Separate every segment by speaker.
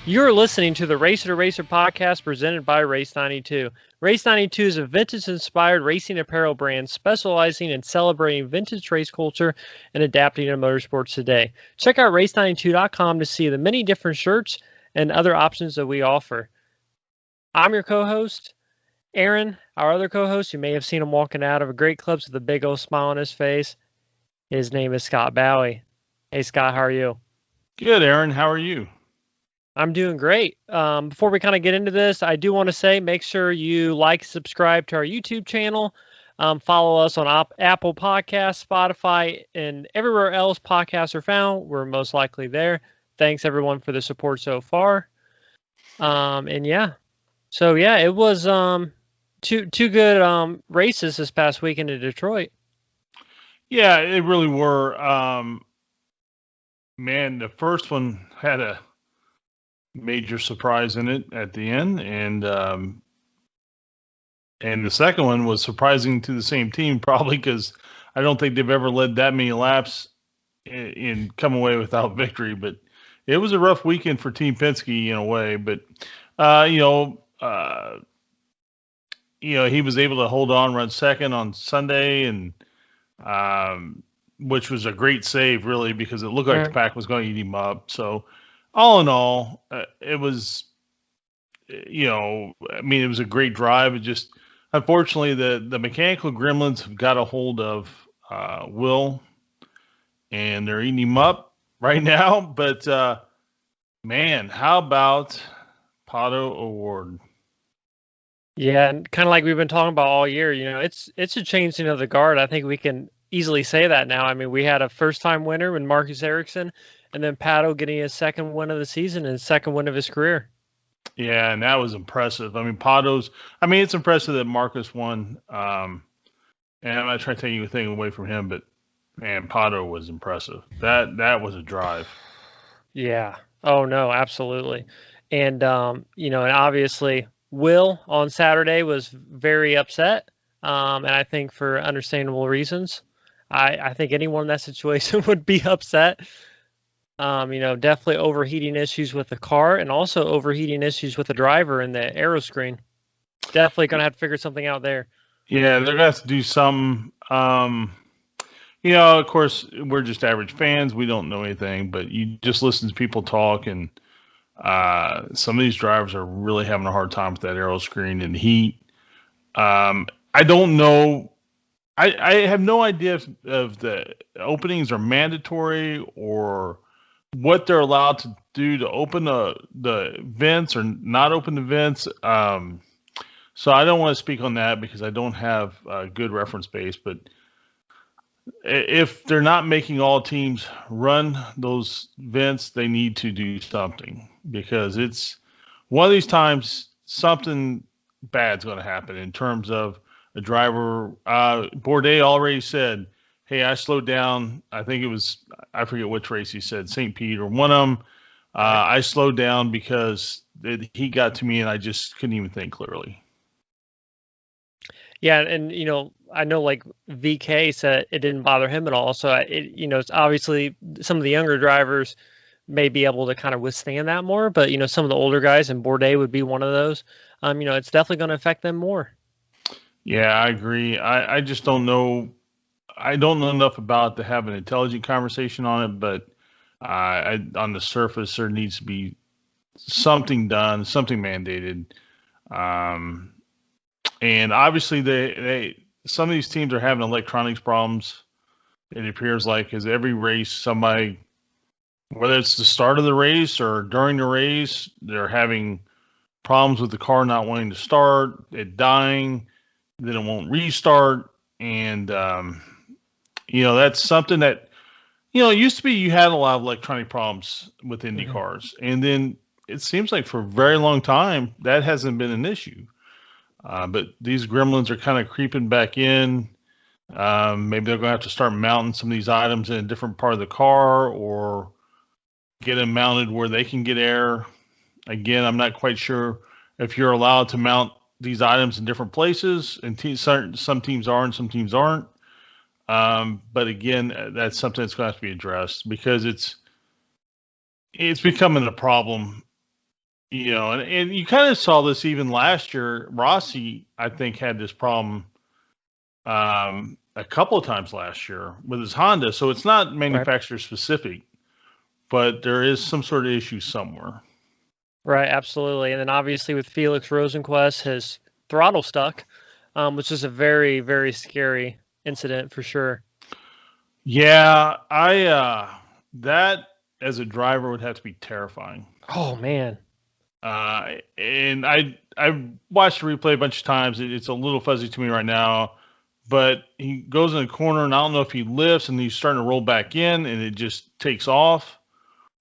Speaker 1: You're listening to the Racer to Racer podcast presented by Race 92. Race 92 is a vintage-inspired racing apparel brand specializing in celebrating vintage race culture and adapting to motorsports today. Check out race92.com to see the many different shirts and other options that we offer. I'm your co-host, Aaron. Our other co-host, you may have seen him walking out of a great clips with a big old smile on his face. His name is Scott Bowie. Hey, Scott, how are you?
Speaker 2: Good, Aaron. How are you?
Speaker 1: I'm doing great. Before we kind of get into this, I do want to say make sure you like, subscribe to our YouTube channel. Follow us on Apple Podcasts, Spotify, and everywhere else podcasts are found. We're most likely there. Thanks, everyone, for the support so far. It was two good races this past weekend in Detroit.
Speaker 2: Yeah, it really were. Man, the first one had a major surprise in it at the end, and the second one was surprising to the same team, probably because I don't think they've ever led that many laps and come away without victory. But it was a rough weekend for Team Penske in a way. But he was able to hold on, run second on Sunday, and which was a great save, really, because it looked like the pack was going to eat him up. So, all in all, it was, it was a great drive. It just, unfortunately, the mechanical gremlins have got a hold of Will, and they're eating him up right now. But, man, how about Pato O'Ward?
Speaker 1: Yeah, and kind of like we've been talking about all year, it's a changing of the guard. I think we can easily say that now. I mean, we had a first-time winner in Marcus Ericsson, and then Pato getting his second win of the season and his second win of his career.
Speaker 2: Yeah, and that was impressive. I mean, it's impressive that Marcus won. And I'm not trying to take anything away from him, but man, Pato was impressive. That was a drive.
Speaker 1: Yeah. Oh no, absolutely. And and obviously Will on Saturday was very upset. And I think for understandable reasons. I think anyone in that situation would be upset. Definitely overheating issues with the car and also overheating issues with the driver and the aero screen. Definitely going to have to figure something out there.
Speaker 2: Yeah, they're going to have to do some. Of course, we're just average fans. We don't know anything, but you just listen to people talk, and some of these drivers are really having a hard time with that aero screen and heat. I don't know. I have no idea if the openings are mandatory or what they're allowed to do to open the vents or not open the vents. So I don't want to speak on that because I don't have a good reference base. But if they're not making all teams run those vents, they need to do something, because it's one of these times something bad's going to happen in terms of a driver. Bourdais already said, hey, I slowed down. I forget which race he said, St. Pete or one of them. I slowed down because he got to me and I just couldn't even think clearly.
Speaker 1: Yeah, and I know like VK said it didn't bother him at all. So it's obviously some of the younger drivers may be able to kind of withstand that more, but some of the older guys, and Bourdais would be one of those. It's definitely going to affect them more.
Speaker 2: Yeah, I agree. I just don't know. I don't know enough about it to have an intelligent conversation on it, but on the surface, there needs to be something done, something mandated. And obviously, some of these teams are having electronics problems. It appears like as every race, somebody, whether it's the start of the race or during the race, they're having problems with the car not wanting to start, it dying, then it won't restart. And, that's something that, it used to be you had a lot of electronic problems with Indy cars. And then it seems like for a very long time, that hasn't been an issue. But these gremlins are kind of creeping back in. Maybe they're going to have to start mounting some of these items in a different part of the car, or get them mounted where they can get air. Again, I'm not quite sure if you're allowed to mount these items in different places, and some teams are and some teams aren't. But again, that's something that's going to have to be addressed, because it's becoming a problem and you kind of saw this even last year. Rossi, I think, had this problem a couple of times last year with his Honda. So it's not manufacturer specific, but there is some sort of issue somewhere.
Speaker 1: Right, absolutely. And then obviously with Felix Rosenquist, his throttle stuck, which is a very, very scary incident for sure.
Speaker 2: Yeah, that as a driver would have to be terrifying.
Speaker 1: Oh man.
Speaker 2: And I've watched the replay a bunch of times. It's a little fuzzy to me right now, but he goes in the corner, and I don't know if he lifts and he's starting to roll back in, and it just takes off,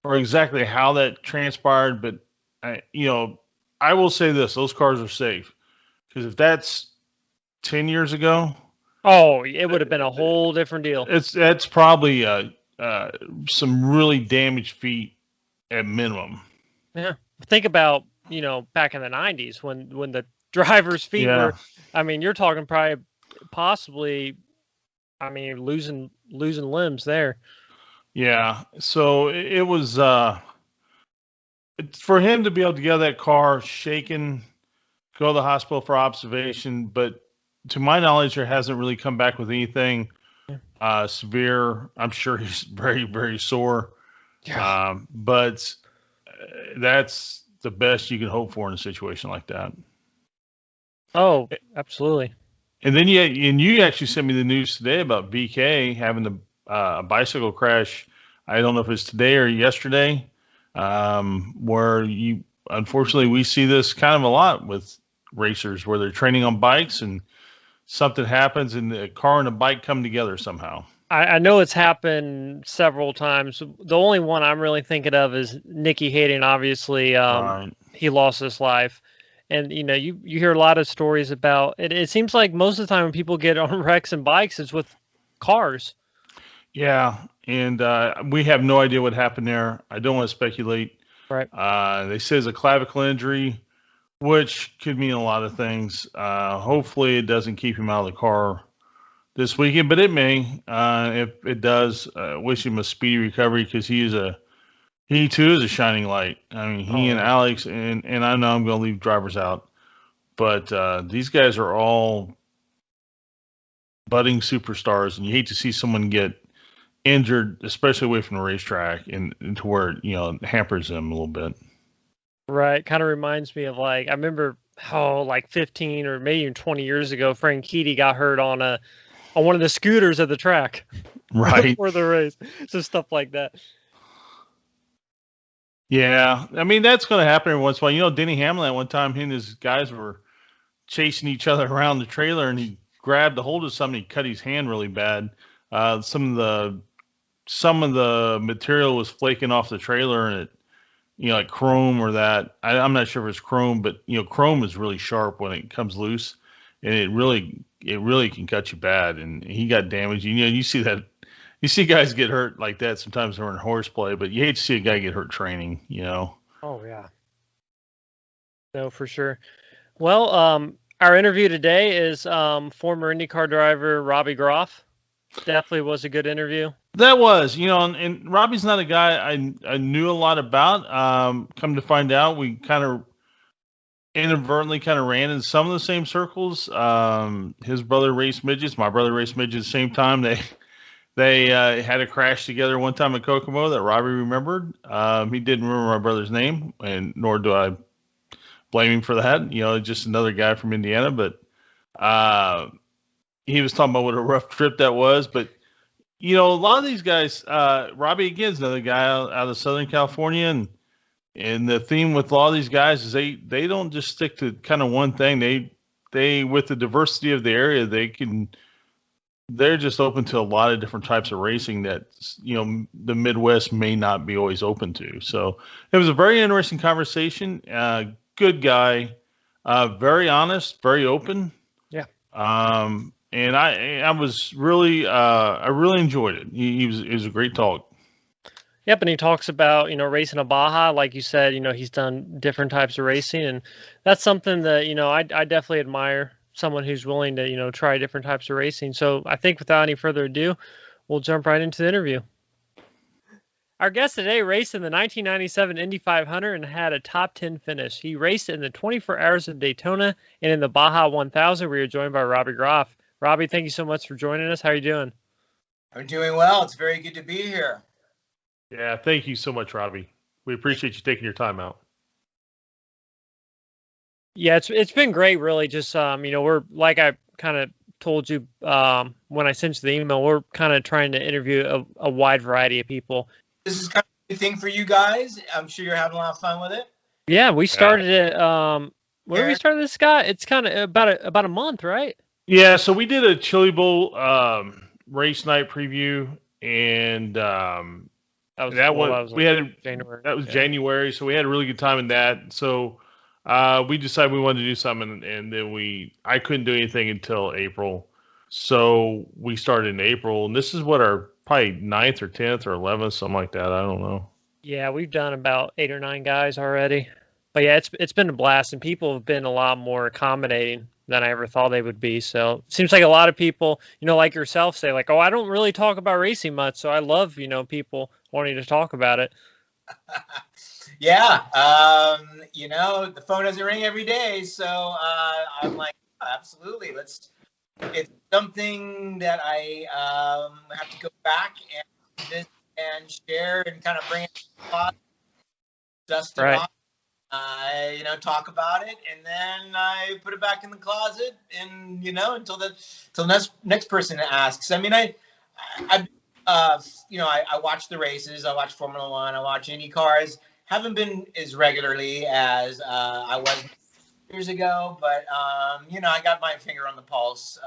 Speaker 2: or exactly how that transpired. But I will say this: those cars are safe, because if that's 10 years ago,
Speaker 1: oh, it would have been a whole different deal.
Speaker 2: That's probably some really damaged feet at minimum.
Speaker 1: Yeah. Think about, back in the 90s when the driver's feet were, I mean, you're talking possibly, losing limbs there.
Speaker 2: Yeah. So it was for him to be able to get out of that car shaken, go to the hospital for observation, but to my knowledge, there hasn't really come back with anything severe. I'm sure he's very, very sore. Yeah. But that's the best you can hope for in a situation like that.
Speaker 1: Oh, absolutely.
Speaker 2: And then you actually sent me the news today about BK having a bicycle crash. I don't know if it's today or yesterday, where unfortunately we see this kind of a lot with racers where they're training on bikes and something happens and the car and the bike come together somehow.
Speaker 1: I know it's happened several times. The only one I'm really thinking of is Nikki Hayden. Obviously, right. He lost his life. And, you hear a lot of stories about it. It seems like most of the time when people get on wrecks and bikes, it's with cars.
Speaker 2: Yeah. And we have no idea what happened there. I don't want to speculate.
Speaker 1: Right.
Speaker 2: They say it's a clavicle injury, which could mean a lot of things. Hopefully it doesn't keep him out of the car this weekend, but it may. If it does, wish him a speedy recovery, because he too is a shining light. I mean, he and Alex, and I know I'm going to leave drivers out, but these guys are all budding superstars, and you hate to see someone get injured, especially away from the racetrack, and to where it hampers them a little bit.
Speaker 1: Right. Kind of reminds me of, I remember 15 or maybe even 20 years ago, Frank Keedy got hurt on one of the scooters at the track.
Speaker 2: Right.
Speaker 1: For the race. So stuff like that.
Speaker 2: Yeah. I mean, that's going to happen every once in a while. Denny Hamlin, at one time, he and his guys were chasing each other around the trailer, and he grabbed a hold of something. He cut his hand really bad. Some of the material was flaking off the trailer, and it, like chrome or that. I'm not sure if it's chrome, but chrome is really sharp when it comes loose, and it really can cut you bad. And he got damaged. You see that. You see guys get hurt like that sometimes during horseplay, but you hate to see a guy get hurt training.
Speaker 1: Oh yeah. No, for sure. Well, our interview today is former IndyCar driver Robbie Groff. Definitely was a good interview.
Speaker 2: That was, and Robbie's not a guy I knew a lot about. Come to find out, we kind of inadvertently ran in some of the same circles. His brother raced midgets. My brother raced midgets at the same time. They had a crash together one time at Kokomo that Robbie remembered. He didn't remember my brother's name, and nor do I blame him for that. Just another guy from Indiana. But he was talking about what a rough trip that was. But, a lot of these guys, Robbie, again, is another guy out of Southern California. And the theme with a lot of these guys is they don't just stick to kind of one thing. They with the diversity of the area, they're just open to a lot of different types of racing that, the Midwest may not be always open to. So it was a very interesting conversation. Good guy, very honest, very open.
Speaker 1: Yeah.
Speaker 2: And I was really, I really enjoyed it. It was a great talk.
Speaker 1: Yep. And he talks about, racing a Baja. Like you said, he's done different types of racing, and that's something that, I definitely admire. Someone who's willing to, try different types of racing. So I think without any further ado, we'll jump right into the interview. Our guest today raced in the 1997 Indy 500 and had a top 10 finish. He raced in the 24 Hours of Daytona and in the Baja 1000. We are joined by Robbie Groff. Robbie, thank you so much for joining us. How are you doing?
Speaker 3: I'm doing well. It's very good to be here.
Speaker 2: Yeah, thank you so much, Robbie. We appreciate you taking your time out.
Speaker 1: Yeah, it's been great, really. Just we're like I kind of told you when I sent you the email, we're kind of trying to interview a wide variety of people.
Speaker 3: This is kind of a thing for you guys. I'm sure you're having a lot of fun with it.
Speaker 1: Yeah, we started it. When did we start this, Scott? It's kind of about a month, right?
Speaker 2: Yeah, so we did a Chili Bowl race night preview, and January, so we had a really good time in that. So we decided we wanted to do something, and then I couldn't do anything until April, so we started in April, and this is what our probably 9th or 10th or 11th, something like that. I don't know.
Speaker 1: Yeah, we've done about 8 or 9 guys already. But yeah, it's been a blast, and people have been a lot more accommodating than I ever thought they would be. So it seems like a lot of people, like yourself, say like, "Oh, I don't really talk about racing much." So I love, people wanting to talk about it.
Speaker 3: Yeah, the phone doesn't ring every day, so I'm like, absolutely, it's something that I have to go back and visit and share and kind of bring it to the spot, dust it off, talk about it, and then I put it back in the closet, and until the next person asks. I mean, I watch the races. I watch Formula One. I watch Indy cars. Haven't been as regularly as I was years ago, but I got my finger on the pulse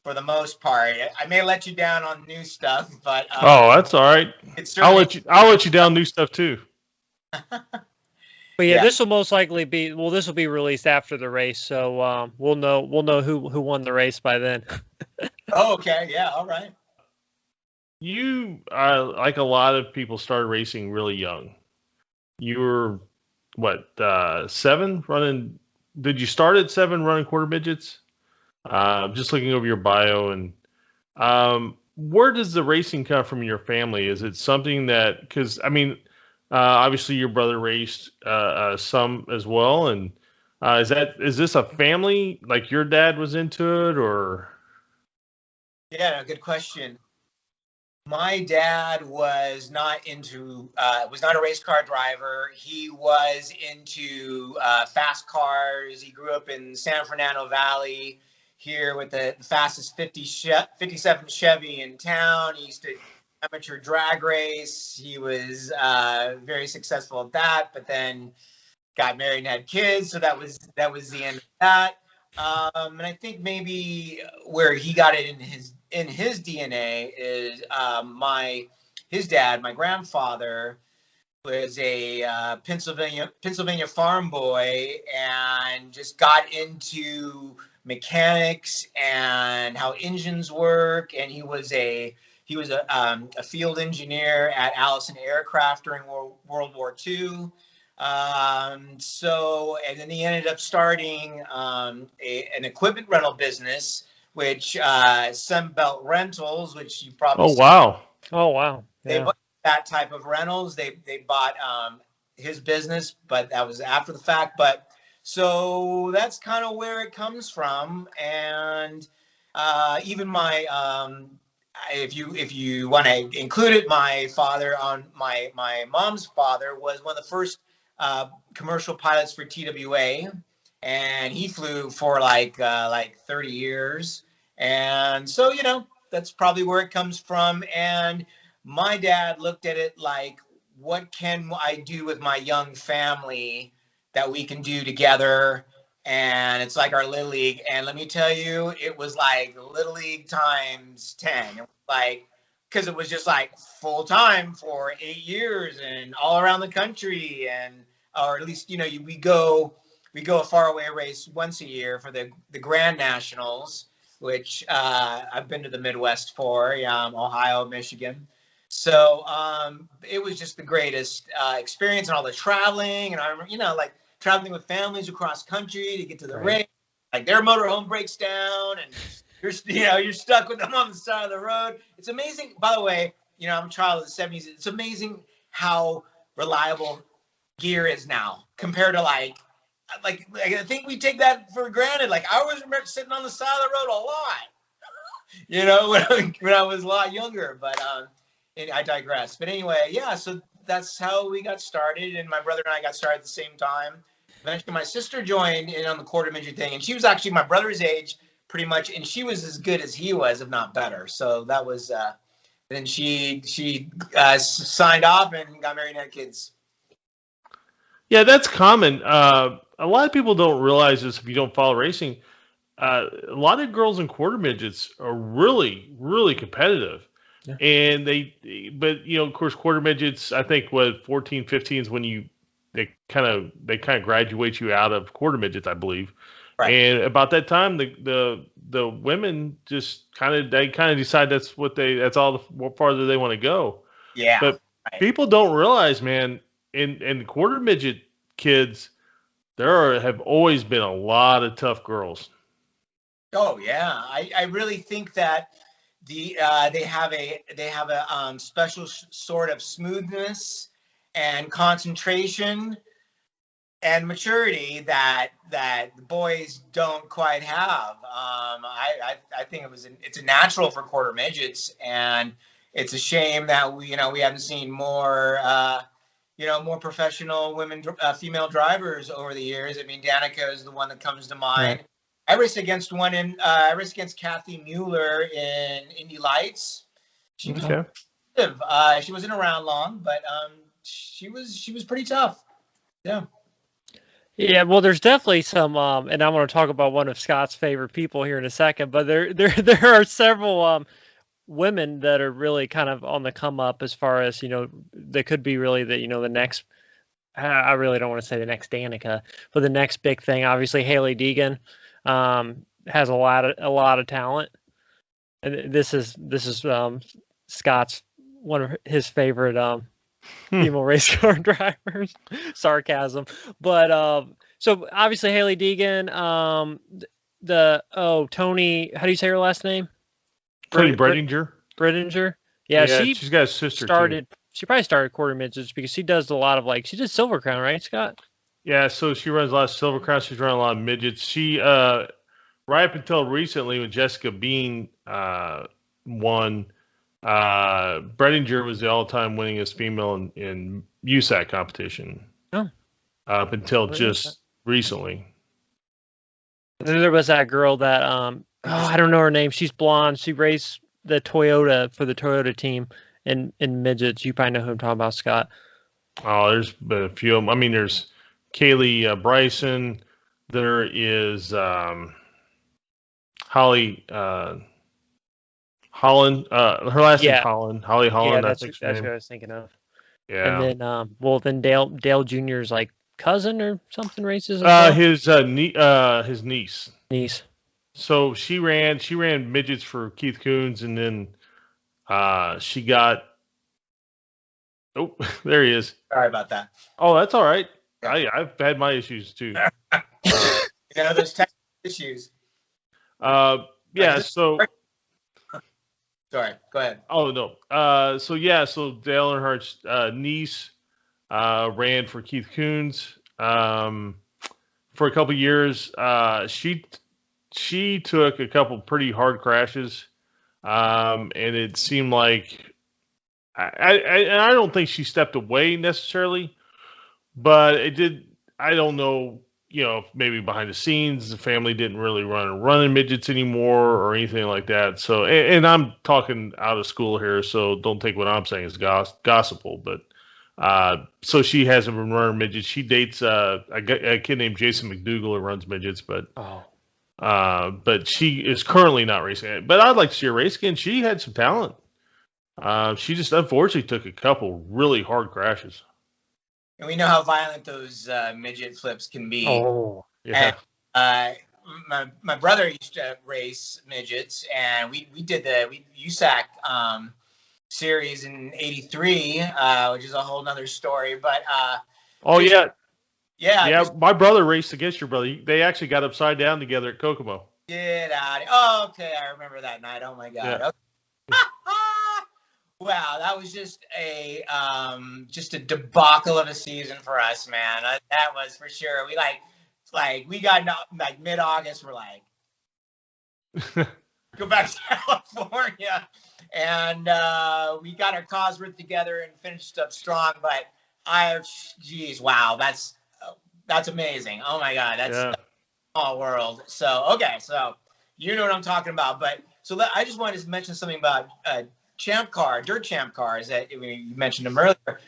Speaker 3: for the most part. I may let you down on new stuff, but
Speaker 2: that's all right. I'll let you down new stuff too.
Speaker 1: But yeah, this will most likely be this will be released after the race, so we'll know who won the race by then.
Speaker 3: Oh, okay, yeah, all right.
Speaker 2: You like a lot of people started racing really young. You were what 7 running? Did you start at 7 running quarter midgets? Just looking over your bio, and where does the racing come from in your family? Is it something that, because I mean, obviously your brother raced some as well, and is this a family, like your dad was into it, or?
Speaker 3: Yeah, good question. My dad was not a race car driver. He was into fast cars. He grew up in San Fernando Valley here with the fastest 57 Chevy in town. He used to amateur drag race. He was very successful at that, but then got married and had kids. So that was the end of that. And I think maybe where he got it in his DNA is his dad, my grandfather, was a Pennsylvania farm boy and just got into mechanics and how engines work. And he was a field engineer at Allison Aircraft during World War II. And then he ended up starting an equipment rental business, which Sunbelt Rentals, which you probably
Speaker 2: Oh
Speaker 1: wow.
Speaker 3: They bought that type of rentals. They bought his business, but that was after the fact. But so that's kind of where it comes from. And even my if you want to include it, my father on my mom's father was one of the first commercial pilots for TWA, and he flew for like 30 years. And so, that's probably where it comes from. And my dad looked at it like, what can I do with my young family that we can do together? And it's like our Little League. And let me tell you, it was like Little League times 10. It was like, because it was just like full time for 8 years and all around the country. Or at least, we go a faraway race once a year for the Grand Nationals, which I've been to the Midwest for, Ohio, Michigan. So it was just the greatest experience, and all the traveling. And I remember, like traveling with families across country to get to the race. Like their motorhome breaks down, and you're stuck with them on the side of the road. It's amazing. By the way, I'm a child of the 70s. It's amazing how reliable gear is now compared to like I think we take that for granted. Like I always remember sitting on the side of the road a lot, when I was a lot younger. But I digress. But anyway, yeah. So that's how we got started, and my brother and I got started at the same time. Eventually, my sister joined in on the quarter midget thing, and she was actually my brother's age, pretty much, and she was as good as he was, if not better. So that was. Then she signed off and got married and had kids.
Speaker 2: Yeah, that's common. A lot of people don't realize this if you don't follow racing. A lot of girls in quarter midgets are really, really competitive. Yeah. And but of course, quarter midgets, I think 14, 15 is when they kind of graduate you out of quarter midgets, I believe. Right. And about that time, the women just kind of decide that's all the farther they want to go.
Speaker 3: Yeah.
Speaker 2: But people don't realize, man, in the quarter midget kids, there have always been a lot of tough girls.
Speaker 3: Oh yeah, I really think that they have a special sort of smoothness and concentration and maturity that boys don't quite have. I think it's a natural for quarter midgets, and it's a shame that we haven't seen more more professional female drivers over the years. I mean, Danica is the one that comes to mind. Right. I raced against Kathy Mueller in Indy Lights. She wasn't around long, but she was pretty tough. Yeah.
Speaker 1: Yeah, well, there's definitely some, and I'm going to talk about one of Scott's favorite people here in a second. But there are several women that are really kind of on the come up as far as they could be really the next. I really don't want to say the next Danica, but the next big thing. Obviously, Haley Deegan has a lot of talent, and this is Scott's one of his favorite female race car drivers. Sarcasm, but so obviously Haley Deegan, Tony, how do you say her last name?
Speaker 2: Tony Bredinger.
Speaker 1: Bredinger. Yeah,
Speaker 2: she's got a sister
Speaker 1: started.
Speaker 2: Too.
Speaker 1: She probably started quarter midgets because she does a lot of she did Silver Crown, right, Scott?
Speaker 2: Yeah, so she runs a lot of Silver Crown. She's running a lot of midgets. She right up until recently when Jessica Bean won, Bredinger was the all-time winningest female in USAC competition.
Speaker 1: Oh.
Speaker 2: Up until just recently.
Speaker 1: And then there was that girl that I don't know her name. She's blonde. She raced the Toyota for the Toyota team in midgets. You probably know who I'm talking about, Scott.
Speaker 2: Oh, there's been a few of them. I mean, there's Kaylee Bryson. There is Holly Holland. Her last name's Holland. Holly Holland.
Speaker 1: Yeah, that's what I was thinking of.
Speaker 2: Yeah.
Speaker 1: And then Dale Jr.'s cousin or something races.
Speaker 2: His niece.
Speaker 1: Niece.
Speaker 2: So she ran midgets for Keith Coons, and then she got. Oh, there he is.
Speaker 3: Sorry about that.
Speaker 2: Oh, that's all right. Yeah. I've had my issues too.
Speaker 3: There's technical issues.
Speaker 2: Yeah. So.
Speaker 3: Sorry. Go ahead.
Speaker 2: Oh no. So Dale Earnhardt's niece ran for Keith Coons for a couple years. She took a couple pretty hard crashes, and it seemed like I don't think she stepped away necessarily, but it did. I don't know, maybe behind the scenes the family didn't really run midgets anymore or anything like that. So, and I'm talking out of school here, so don't take what I'm saying as gospel, but. So she hasn't been running midgets. She dates a kid named Jason McDougal who runs midgets, but she is currently not racing it. But I'd like to see her race again. She had some talent. She just unfortunately took a couple really hard crashes.
Speaker 3: And we know how violent those midget flips can be.
Speaker 2: Oh, yeah.
Speaker 3: And, my brother used to race midgets, and we did the USAC series in '83, which is a whole nother story. But
Speaker 2: yeah. My brother raced against your brother. They actually got upside down together at Kokomo.
Speaker 3: Get out! Oh, okay, I remember that night. Oh my God.
Speaker 2: Yeah.
Speaker 3: Okay. Wow, that was just a debacle of a season for us, man. That was for sure. We we got like mid-August. We're like, go back to California, and we got our Cosworth together and finished up strong. But wow, that's amazing. Oh my God, that's a small world. So okay, so you know what I'm talking about. But I just wanted to mention something about dirt champ cars that you mentioned them earlier.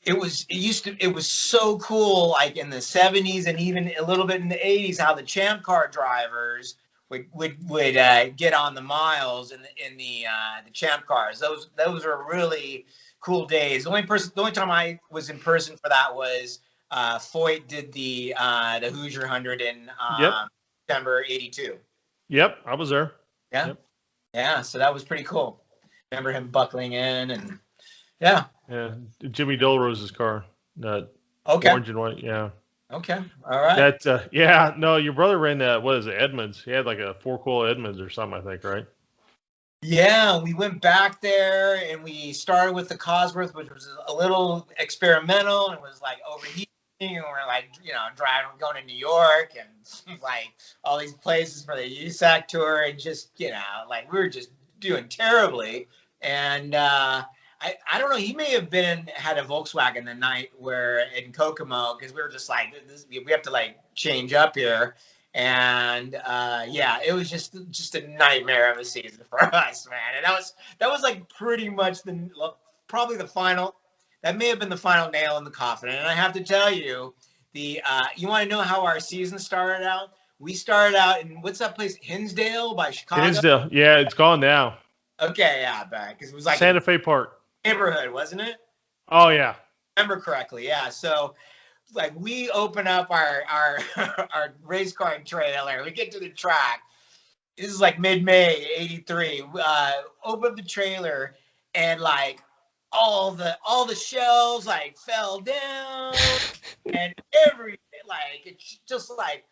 Speaker 3: It was so cool, like in the 70s and even a little bit in the 80s, how the champ car drivers would get on the miles in the champ cars. Those were really cool days. The only time I was in person for that was Foyt did the Hoosier 100 in September '82.
Speaker 2: Yep, I was there.
Speaker 3: Yeah, yeah. So that was pretty cool. Remember him buckling in and yeah.
Speaker 2: Jimmy Dolrose's car.
Speaker 3: Okay.
Speaker 2: Orange and white. Yeah.
Speaker 3: Okay. All right.
Speaker 2: That no, your brother ran that. What is it, Edmonds? He had like a 4-coil Edmonds or something, I think, right?
Speaker 3: Yeah, we went back there and we started with the Cosworth, which was a little experimental and was like overheating, and we're like, driving, going to New York and like all these places for the USAC tour, and just like we were just doing terribly. And I don't know, he may have had a Volkswagen the night in Kokomo, because we were just like, we have to like change up here. And it was just a nightmare of a season for us, man. And that was like pretty much probably the final. That may have been the final nail in the coffin. And I have to tell you, you want to know how our season started out? We started out in, what's that place, Hinsdale by Chicago?
Speaker 2: Hinsdale, yeah, it's gone now.
Speaker 3: Okay, yeah, because it was like
Speaker 2: Santa Fe Park
Speaker 3: neighborhood, wasn't it?
Speaker 2: Oh yeah,
Speaker 3: remember correctly, yeah. So like we open up our our race car trailer, we get to the track. This is like mid-May '83. Open up the trailer, and like all the shelves like fell down, and it's just like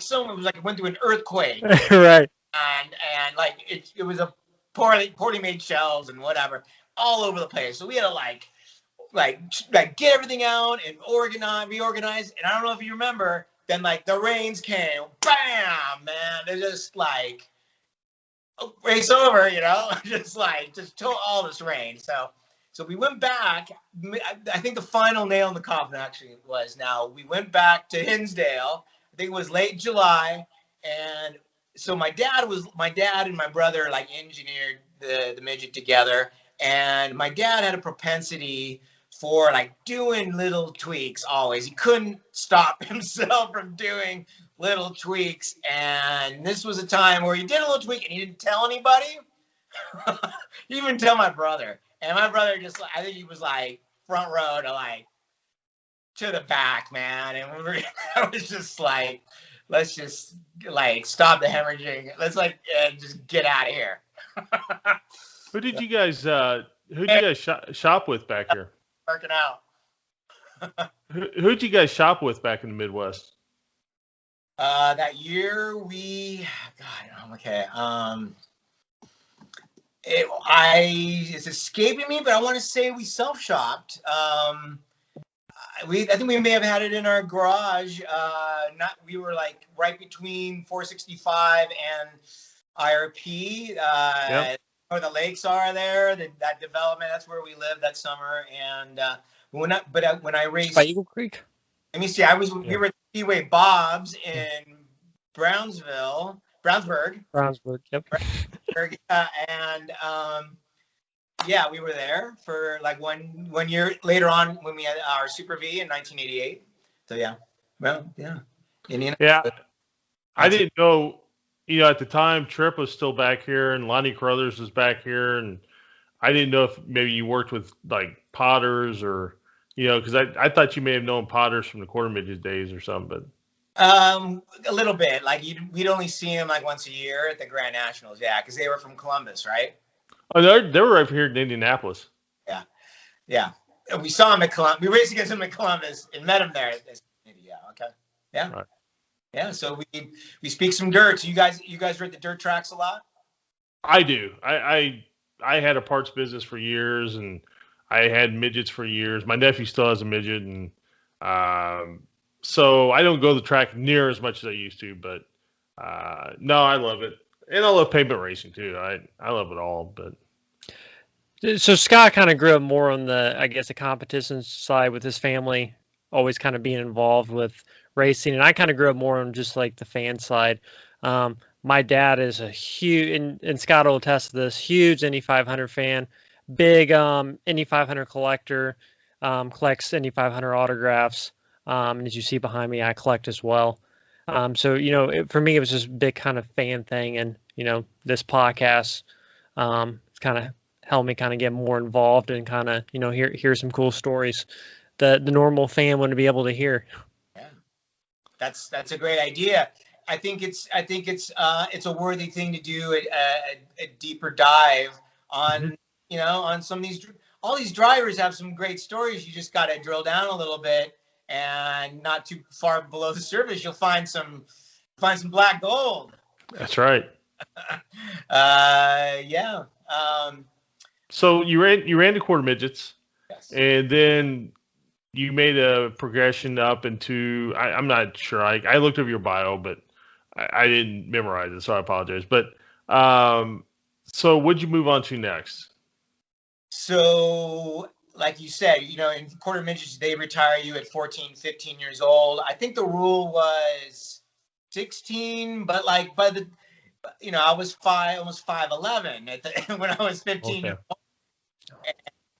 Speaker 3: someone was like went through an earthquake,
Speaker 1: right?
Speaker 3: And like it was a poorly made shelves and whatever all over the place. So we had to like get everything out and reorganize. And I don't know if you remember, then like the rains came, bam, man. They're just like race over, just took all this rain. So we went back. I think the final nail in the coffin actually was, now we went back to Hinsdale. I think it was late July, and so my dad and my brother like engineered the midget together, and my dad had a propensity for like doing little tweaks always. He couldn't stop himself from doing little tweaks, and this was a time where he did a little tweak and he didn't tell anybody. He didn't even tell my brother, and my brother I think he was like front row to the back, man, and I was just like, let's just like stop the hemorrhaging. Let's just get out of here.
Speaker 2: Who did you guys shop with back here?
Speaker 3: Working out.
Speaker 2: Who'd you guys shop with back in the Midwest?
Speaker 3: That year it's escaping me, but I want to say we self-shopped. I think we may have had it in our garage. We were like right between 465 and IRP. Where the lakes are there, that development, that's where we lived that summer. And when I raced
Speaker 1: by Eagle Creek.
Speaker 3: Let me see. We were at Speedway Bob's in Brownsburg.
Speaker 1: Yep.
Speaker 3: And we were there for like one year later on when we had our Super V in 1988. So Indiana.
Speaker 2: Yeah, I didn't know. At the time, Tripp was still back here, and Lonnie Carruthers was back here, and I didn't know if maybe you worked with like Potters or, because I thought you may have known Potters from the quarter midget days or something, but.
Speaker 3: A little bit. Like we'd only see him like once a year at the Grand Nationals, because they were from Columbus, right?
Speaker 2: Oh, they were right here in Indianapolis.
Speaker 3: Yeah. And we saw him at Columbus. We raced against him at Columbus and met him there. Okay. Yeah.
Speaker 2: Right.
Speaker 3: Yeah, so we speak some dirt. So you guys are at the dirt tracks a lot?
Speaker 2: I do. I I had a parts business for years, and I had midgets for years. My nephew still has a midget, and so I don't go to the track near as much as I used to. But no, I love it, and I love pavement racing too. I love it all. But
Speaker 1: So Scott kind of grew up more on the, I guess, the competition side with his family, always kind of being involved with racing, and I kind of grew up more on just like the fan side. My dad is a huge, and Scott will attest to this, huge Indy 500 fan, big Indy 500 collector, collects Indy 500 autographs, and as you see behind me, I collect as well. So for me, it was just a big kind of fan thing, and this podcast, it's kind of helped me kind of get more involved and kind of hear some cool stories that the normal fan wouldn't be able to hear.
Speaker 3: Yeah, that's a great idea. I think it's a worthy thing to do a deeper dive on on some of these. All these drivers have some great stories. You just got to drill down a little bit, and not too far below the surface, you'll find some black gold.
Speaker 2: That's right.
Speaker 3: Yeah.
Speaker 2: So you ran the quarter midgets,
Speaker 3: Yes.
Speaker 2: and then you made a progression up into. I'm not sure. I looked over your bio, but I didn't memorize it, so I apologize. But so what'd you move on to next?
Speaker 3: So, like you said, in quarter midgets, they retire you at 14, 15 years old. I think the rule was 16, but I was almost 5'11" when I was 15.
Speaker 2: Okay.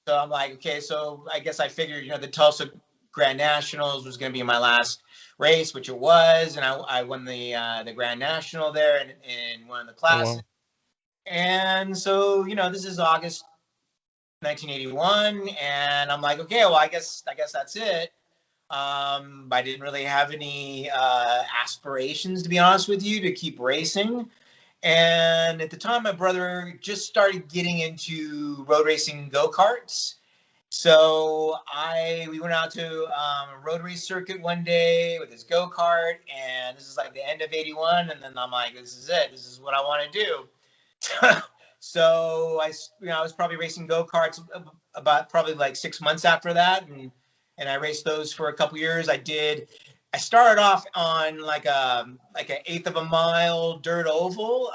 Speaker 3: So I'm like, okay, so I guess I figured, the Tulsa Grand Nationals was going to be my last race, which it was, and I won the Grand National there in one of the classes.
Speaker 2: Oh, wow.
Speaker 3: And so, this is August 1981, and I'm like, okay, well, I guess that's it. I didn't really have any aspirations, to be honest with you, to keep racing. And at the time, my brother just started getting into road racing go-karts. So we went out to a road race circuit one day with his go-kart, and this is like the end of 81. And then I'm like, this is it. This is what I want to do. So I was probably racing go-karts about probably like 6 months after that. And I raced those for a couple years. I started off on like an eighth of a mile dirt oval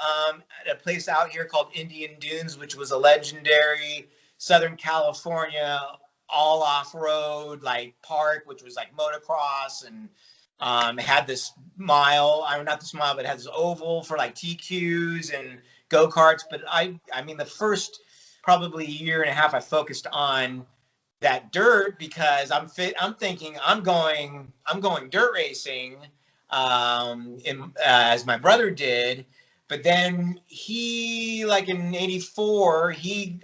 Speaker 3: at a place out here called Indian Dunes, which was a legendary Southern California all off-road like park, which was like motocross, and had this mile. Not this mile, but it had this oval for like TQs and go-karts. But I mean, the first probably year and a half, I focused on that dirt because I'm thinking I'm going dirt racing as my brother did. But then he, like in '84, he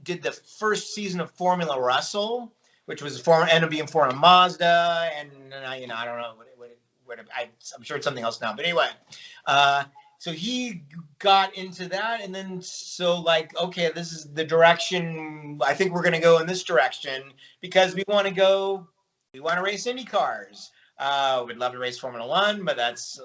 Speaker 3: did the first season of Formula Russell, which was ended up being Formula Mazda, and I don't know what I'm sure it's something else now. But anyway, so he got into that, and then okay, this is the direction. I think we're going to go in this direction because we want to race Indy cars. We'd love to race Formula One, but that's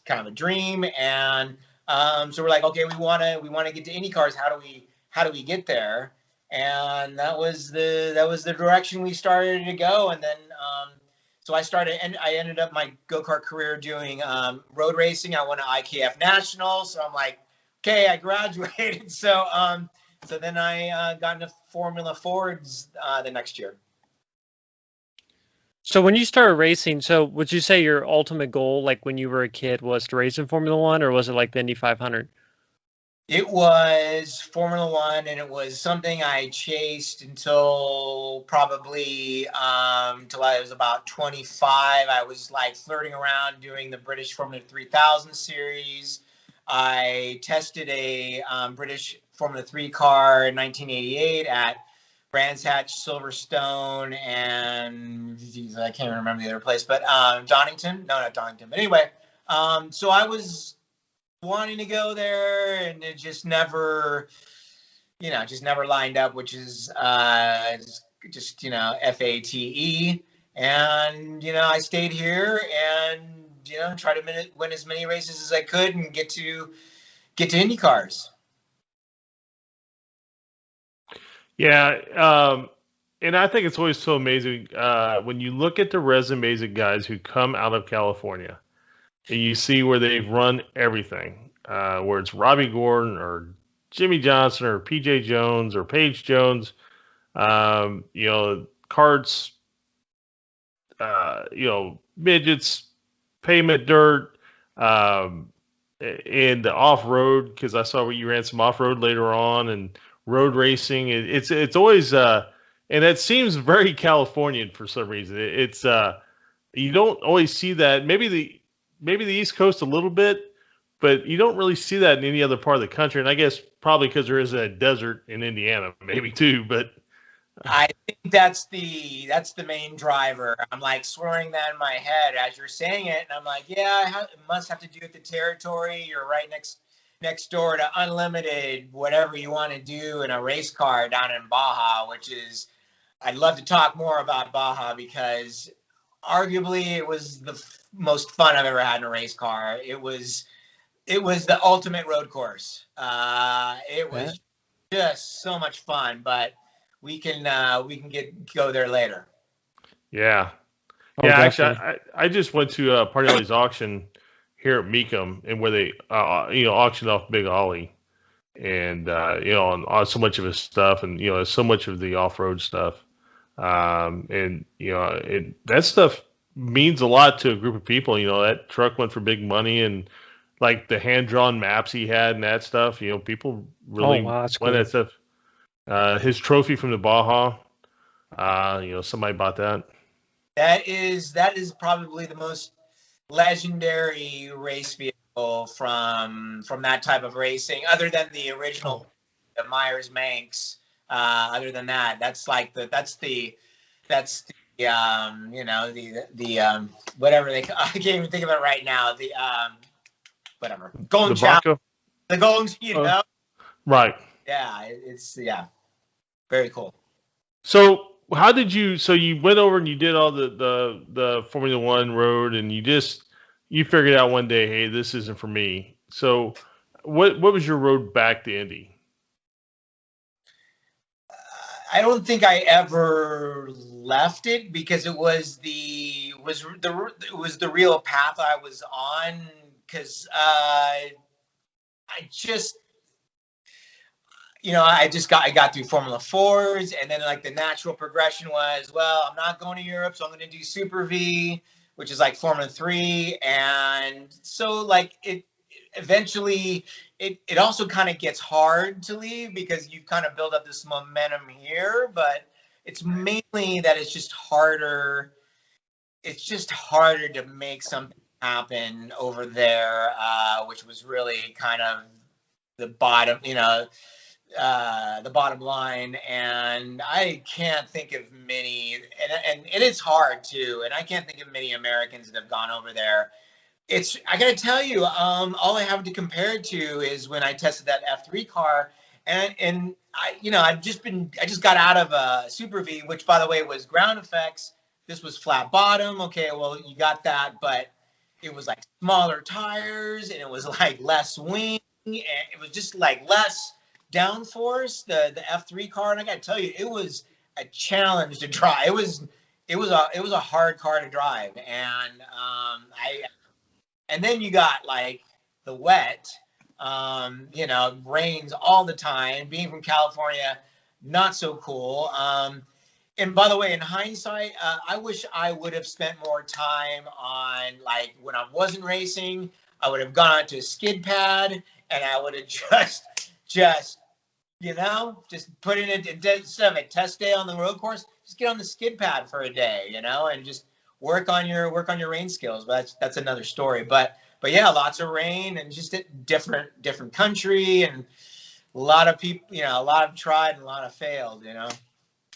Speaker 3: kind of a dream. And so we're like, okay, we want to get to Indy cars. How do we get there? And that was the direction we started to go. And then so I ended up my go-kart career doing road racing. I won an IKF National. So I'm like, okay, I graduated. So then I got into Formula Fords the next year.
Speaker 1: So when you started racing, so would you say your ultimate goal, like when you were a kid, was to race in Formula One, or was it like the Indy 500?
Speaker 3: It was Formula One, and it was something I chased until probably until I was about 25. I was like flirting around doing the British Formula 3000 series. I tested a British Formula 3 car in 1988 at Brands Hatch, Silverstone, and I can't remember the other place, but Donington. No, not Donington. But anyway, so I was wanting to go there, and it just never lined up, which is just FATE. And I stayed here and tried to win as many races as I could and get to Indy cars.
Speaker 2: Yeah, and I think it's always so amazing when you look at the resumes of guys who come out of California and you see where they've run everything, where it's Robbie Gordon or Jimmy Johnson or PJ Jones or Paige Jones, carts, midgets, pavement dirt, um, and the off road, because I saw where you ran some off road later on, and road racing. It's always and it seems very Californian for some reason. It's you don't always see that. Maybe the East Coast a little bit, but you don't really see that in any other part of the country. And I guess probably because there is a desert in Indiana, maybe too. But
Speaker 3: I think that's the main driver. I'm like swirling that in my head as you're saying it, and I'm like, yeah, it must have to do with the territory. You're right next door to unlimited whatever you want to do in a race car down in Baja, which is, I'd love to talk more about Baja because arguably it was the most fun I've ever had in a race car. It was the ultimate road course. It was just so much fun, but we can go there later.
Speaker 2: yeah.
Speaker 1: Oh,
Speaker 2: Yeah,
Speaker 1: definitely.
Speaker 2: actually, I just went to Parnelli's auction here at Mecum, and where they auctioned off Big Ollie, and on so much of his stuff, and so much of the off road stuff, and that stuff means a lot to a group of people. That truck went for big money, and like the hand drawn maps he had and that stuff. People really
Speaker 1: wow, that's
Speaker 2: want
Speaker 1: cool.
Speaker 2: that stuff. His trophy from the Baja, somebody bought that.
Speaker 3: That is probably the most legendary race vehicle from that type of racing, other than the original Myers Manx. Other than that, that's the whatever they, I can't even think of it right now. The whatever Golden
Speaker 2: The
Speaker 3: Challenge,
Speaker 2: Bronco,
Speaker 3: the Golden,
Speaker 2: right?
Speaker 3: yeah, it's very cool.
Speaker 2: So how did you? So you went over and you did all the Formula One road, and you figured out one day, hey, this isn't for me. So what was your road back to Indy?
Speaker 3: I don't think I ever left it because it was the real path I was on, because I got through Formula 4s, and then like the natural progression was, well, I'm not going to Europe, so I'm going to do Super V, which is like Formula 3, and so like it eventually it also kind of gets hard to leave because you kind of build up this momentum here, but it's mainly that it's just harder. It's just harder to make something happen over there, which was really kind of the bottom, the bottom line. And I can't think of many, and it's hard too. And I can't think of many Americans that have gone over there. I got to tell you, all I have to compare it to is when I tested that F3 car, and I just got out of a Super V, which by the way was ground effects. This was flat bottom. Okay, well you got that, but it was like smaller tires, and it was like less wing, and it was just like less downforce. The F3 car, and I got to tell you, it was a challenge to drive. It was a hard car to drive, and and then you got like the wet, rains all the time. Being from California, not so cool. And by the way, in hindsight, I wish I would have spent more time on, like, when I wasn't racing, I would have gone onto a skid pad, and I would have just put in it instead of a test day on the road course. Just get on the skid pad for a day, and just work on your rain skills. But that's another story. But yeah, lots of rain, and just a different country, and a lot of people, a lot have tried and a lot have failed,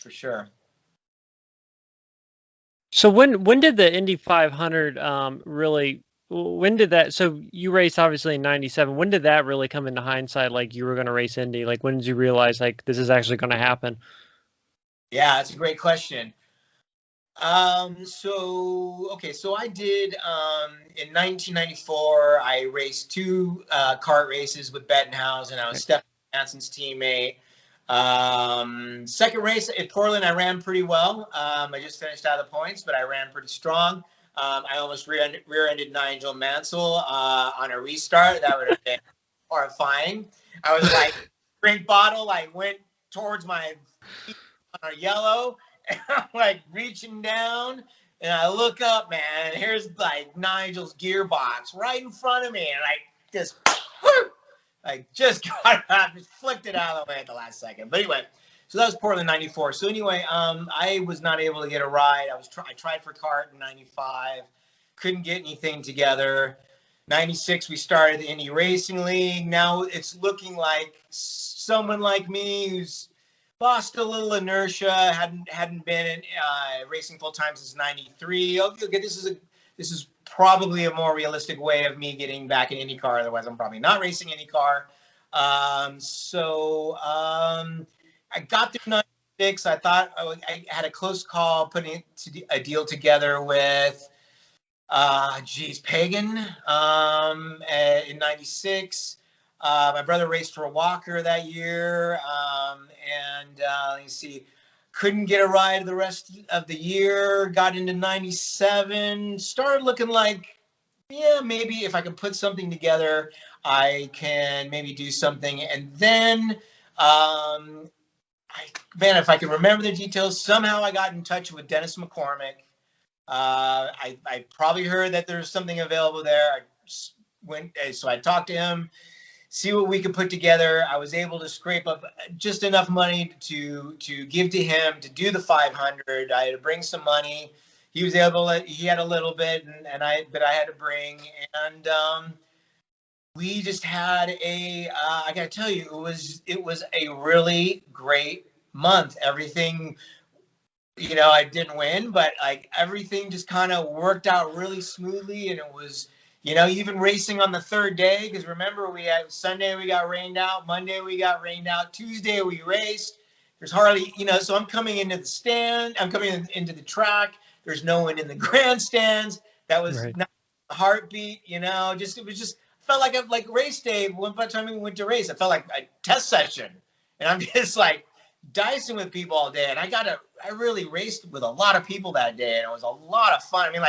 Speaker 3: for sure.
Speaker 1: So when did the Indy 500 really? When did that? So you raced obviously in '97. When did that really come into hindsight? Like you were going to race Indy? Like when did you realize like this is actually going to happen?
Speaker 3: Yeah, that's a great question. So I did in 1994. I raced two kart races with Bettenhausen, and I was Stefan Hansen's teammate. Second race at Portland, I ran pretty well. I just finished out of the points, but I ran pretty strong. I almost rear-ended Nigel Mansell on a restart. That would have been horrifying. I was like, drink bottle, like went towards my feet on a yellow, and I'm like reaching down, and I look up, man, and here's like Nigel's gearbox right in front of me, and I just got out, just flicked it out of the way at the last second. But anyway, so that was Portland 94. So anyway, I was not able to get a ride. I tried for kart in 95, couldn't get anything together. 96, we started the Indy Racing League. Now it's looking like someone like me who's lost a little inertia, hadn't been in racing full time since 93. Okay, this is probably a more realistic way of me getting back in IndyCar. Otherwise, I'm probably not racing IndyCar. I got through 96. I thought I had a close call putting a deal together with Pagan in 96. My brother raced for Walker that year, let me see, couldn't get a ride the rest of the year. Got into 97, started looking like, yeah, maybe if I can put something together, I can maybe do something. And then, if I can remember the details, somehow I got in touch with Dennis McCormick. I probably heard that there's something available there. So I talked to him, see what we could put together. I was able to scrape up just enough money to give to him to do the 500. I had to bring some money. He was able to, he had a little bit, but I had to bring, and we just had I gotta tell you, it was a really great month. Everything, I didn't win, but like everything just kind of worked out really smoothly, and it was, even racing on the third day, because remember, we had Sunday we got rained out, Monday we got rained out, Tuesday we raced. There's hardly, so I'm coming into the stand, I'm coming into the track. There's no one in the grandstands. That was not a heartbeat, it was just felt like race day. One time we went to race, it felt like a test session, and I'm just like dicing with people all day. And I really raced with a lot of people that day, and it was a lot of fun. I mean,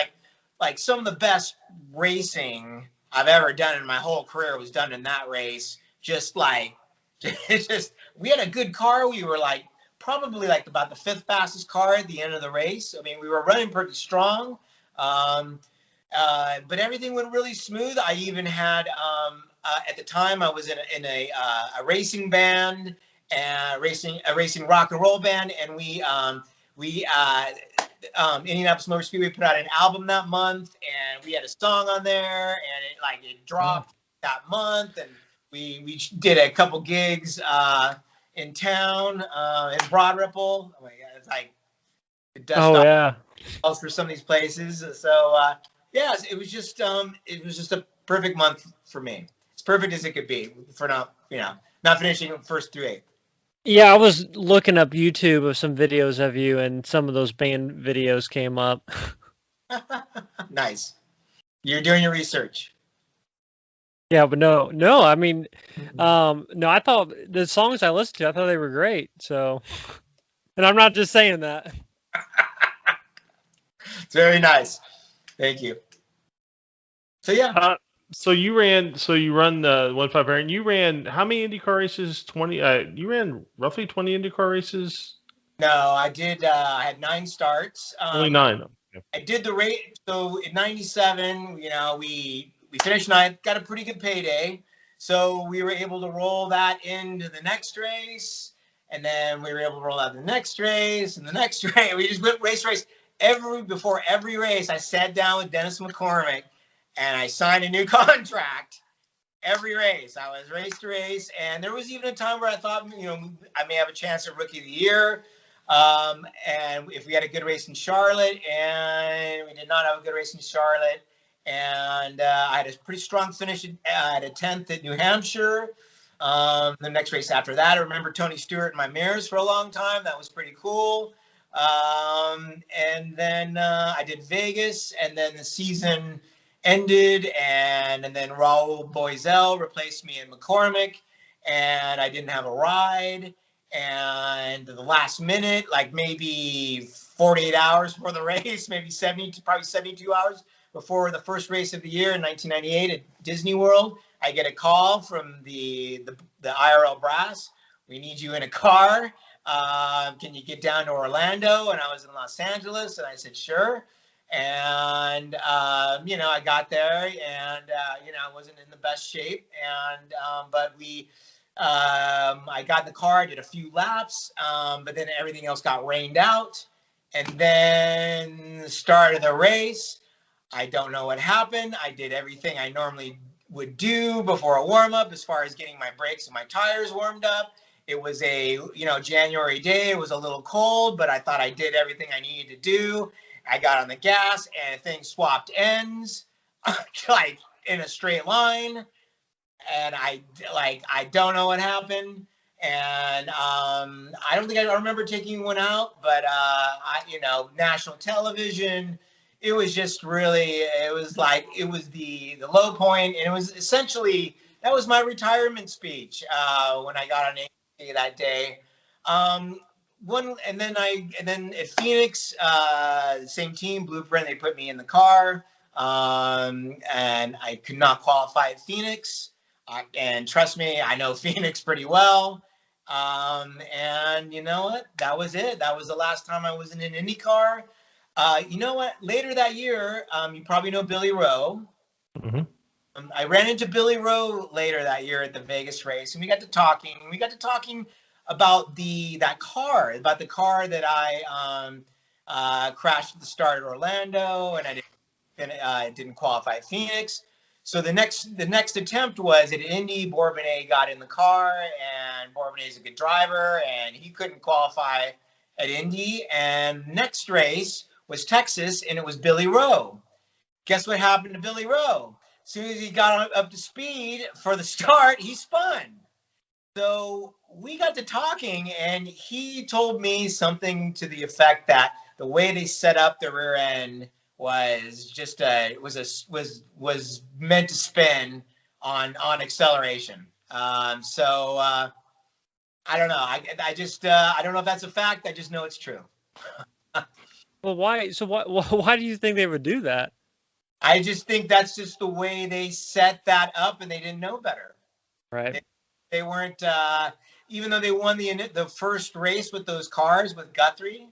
Speaker 3: like some of the best racing I've ever done in my whole career was done in that race. We had a good car. We were probably about the fifth fastest car at the end of the race. I mean, we were running pretty strong, but everything went really smooth. I even had, at the time, I was in a racing band, a racing rock and roll band, and we Indianapolis Motor Speedway put out an album that month, and we had a song on there, and it dropped that month, and we did a couple gigs in town in Broad Ripple. Oh my God, it's like the dust off for some of these places. So it was just a perfect month for me. As perfect as it could be for not finishing first through eighth.
Speaker 1: Yeah, I was looking up YouTube of some videos of you, and some of those band videos came up.
Speaker 3: Nice. You're doing your research.
Speaker 1: Yeah, but no. I mean, no. I thought the songs I listened to, I thought they were great. So, and I'm not just saying that.
Speaker 3: It's very nice. Thank you. So yeah.
Speaker 2: So you run the 1.5, and you ran how many IndyCar races? 20. You ran roughly 20 IndyCar races.
Speaker 3: No, I did. I had 9 starts.
Speaker 2: Only 9. Okay.
Speaker 3: I did the race. So in '97, we finished 9th, got a pretty good payday. So we were able to roll that into the next race, and then we were able to roll out the next race and the next race. We just went race. Before every race, I sat down with Dennis McCormick, and I signed a new contract every race. I was race to race. And there was even a time where I thought, I may have a chance at Rookie of the Year. And if we had a good race in Charlotte, and we did not have a good race in Charlotte. And I had a pretty strong finish at a 10th at New Hampshire. The next race after that, I remember Tony Stewart in my mirrors for a long time. That was pretty cool. And then I did Vegas, and then the season ended, and then Raul Boisel replaced me in McCormick, and I didn't have a ride. and the last minute, like maybe 48 hours before the race, maybe 70, probably 72 hours before the first race of the year in 1998 at Disney World, I get a call from the IRL brass. We need you in a car. Can you get down to Orlando? And I was in Los Angeles, and I said, sure. And, I got there, and, I wasn't in the best shape. And, but I got in the car, did a few laps, but then everything else got rained out. And then started the race. I don't know what happened. I did everything I normally would do before a warm-up as far as getting my brakes and my tires warmed up. It was a, January day. It was a little cold, but I thought I did everything I needed to do. I got on the gas and things swapped ends, like in a straight line. And I don't know what happened. And I don't think I remember taking one out, but national television, it was just really, it was the low point, and it was essentially, that was my retirement speech when I got on ABC that day. And then at Phoenix, same team, Blueprint, they put me in the car, and I could not qualify at Phoenix. And trust me, I know Phoenix pretty well. And you know what? That was it. That was the last time I was in an Indycar. You know what? Later that year, you probably know Billy Rowe.
Speaker 1: Mm-hmm.
Speaker 3: I ran into Billy Rowe later that year at the Vegas race, and we got to talking. About the car that I crashed at the start at Orlando, and I didn't qualify at Phoenix. So the next attempt was at Indy. Bourbonnais got in the car, and Bourbonnais is a good driver, and he couldn't qualify at Indy. And next race was Texas, and it was Billy Rowe. Guess what happened to Billy Rowe? As soon as he got up to speed for the start, he spun. So we got to talking, and he told me something to the effect that the way they set up the rear end was just was meant to spin on acceleration. So I don't know. I just I don't know if that's a fact. I just know it's true.
Speaker 1: Well, why? So why do you think they would do that?
Speaker 3: I just think that's just the way they set that up, and they didn't know better.
Speaker 1: Right.
Speaker 3: They weren't even though they won the first race with those cars with Guthrie.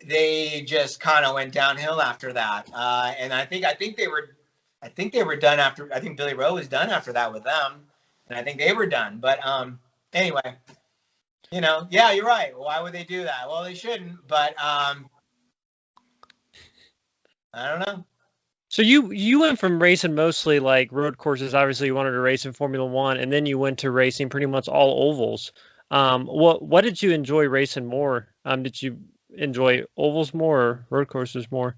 Speaker 3: They just kind of went downhill after that. And I think they were done after. I think Billy Rowe was done after that with them, and I think they were done. But anyway, yeah, you're right. Why would they do that? Well, they shouldn't. But I don't know.
Speaker 1: So you went from racing mostly like road courses. Obviously, you wanted to race in Formula One, and then you went to racing pretty much all ovals. What did you enjoy racing more? Did you enjoy ovals more or road courses more?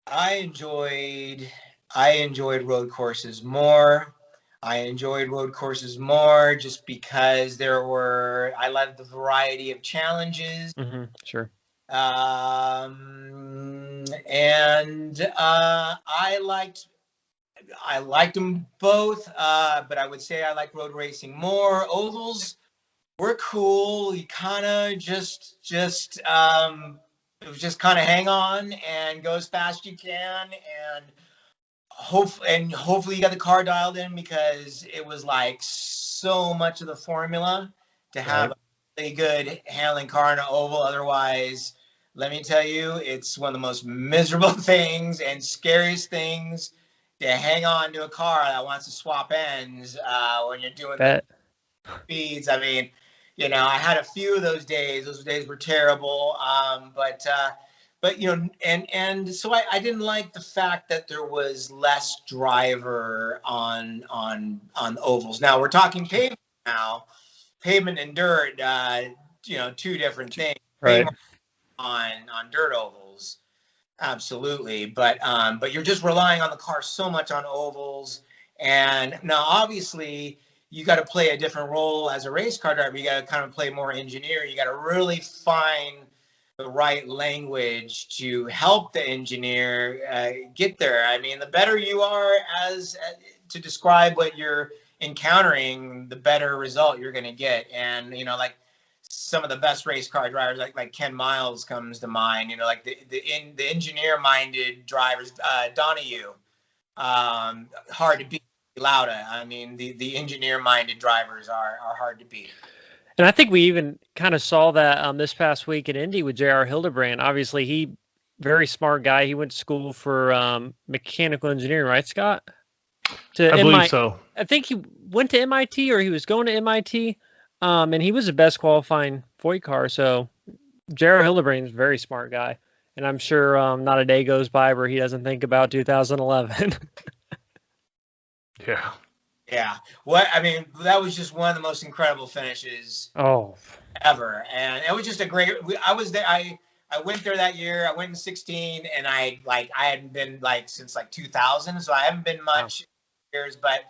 Speaker 3: I enjoyed road courses more. I enjoyed road courses more just because I liked the variety of challenges.
Speaker 1: Mm-hmm, sure.
Speaker 3: And I liked them both, but I would say I like road racing more. Ovals were cool. You kind of just it was just kind of hang on and go as fast as you can, and hopefully you got the car dialed in, because it was like so much of the formula to have a really good handling car in an oval. Otherwise, let me tell you, it's one of the most miserable things and scariest things to hang on to a car that wants to swap ends when you're doing the speeds. I mean, I had a few of those days. Those days were terrible. But and so I didn't like the fact that there was less driver on ovals. Now we're talking pavement now. Pavement and dirt, two different things.
Speaker 1: Right.
Speaker 3: On dirt ovals, absolutely, but you're just relying on the car so much on ovals. And now obviously you got to play a different role as a race car driver. You got to kind of play more engineer. You got to really find the right language to help the engineer get there. I mean, the better you are as to describe what your encountering, the better result you're going to get. And, you know, like some of the best race car drivers, like Ken Miles comes to mind, you know, like the engineer-minded drivers, Donahue, hard to beat. Lauda. I mean, the engineer-minded drivers are hard to beat.
Speaker 1: And I think we even kind of saw that this past week at Indy with J.R. Hildebrand. Obviously, he very smart guy. He went to school for mechanical engineering, right, Scott?
Speaker 2: I believe so.
Speaker 1: I think he went to MIT or he was going to MIT, and he was the best qualifying Foyt car. So J.R. Hildebrand is a very smart guy, and I'm sure not a day goes by where he doesn't think about 2011.
Speaker 2: Yeah.
Speaker 3: Yeah. What I mean, that was just one of the most incredible finishes ever. And it was just a great I was there I went there that year. I went in 16 and I hadn't been since 2000, so I haven't been much years, but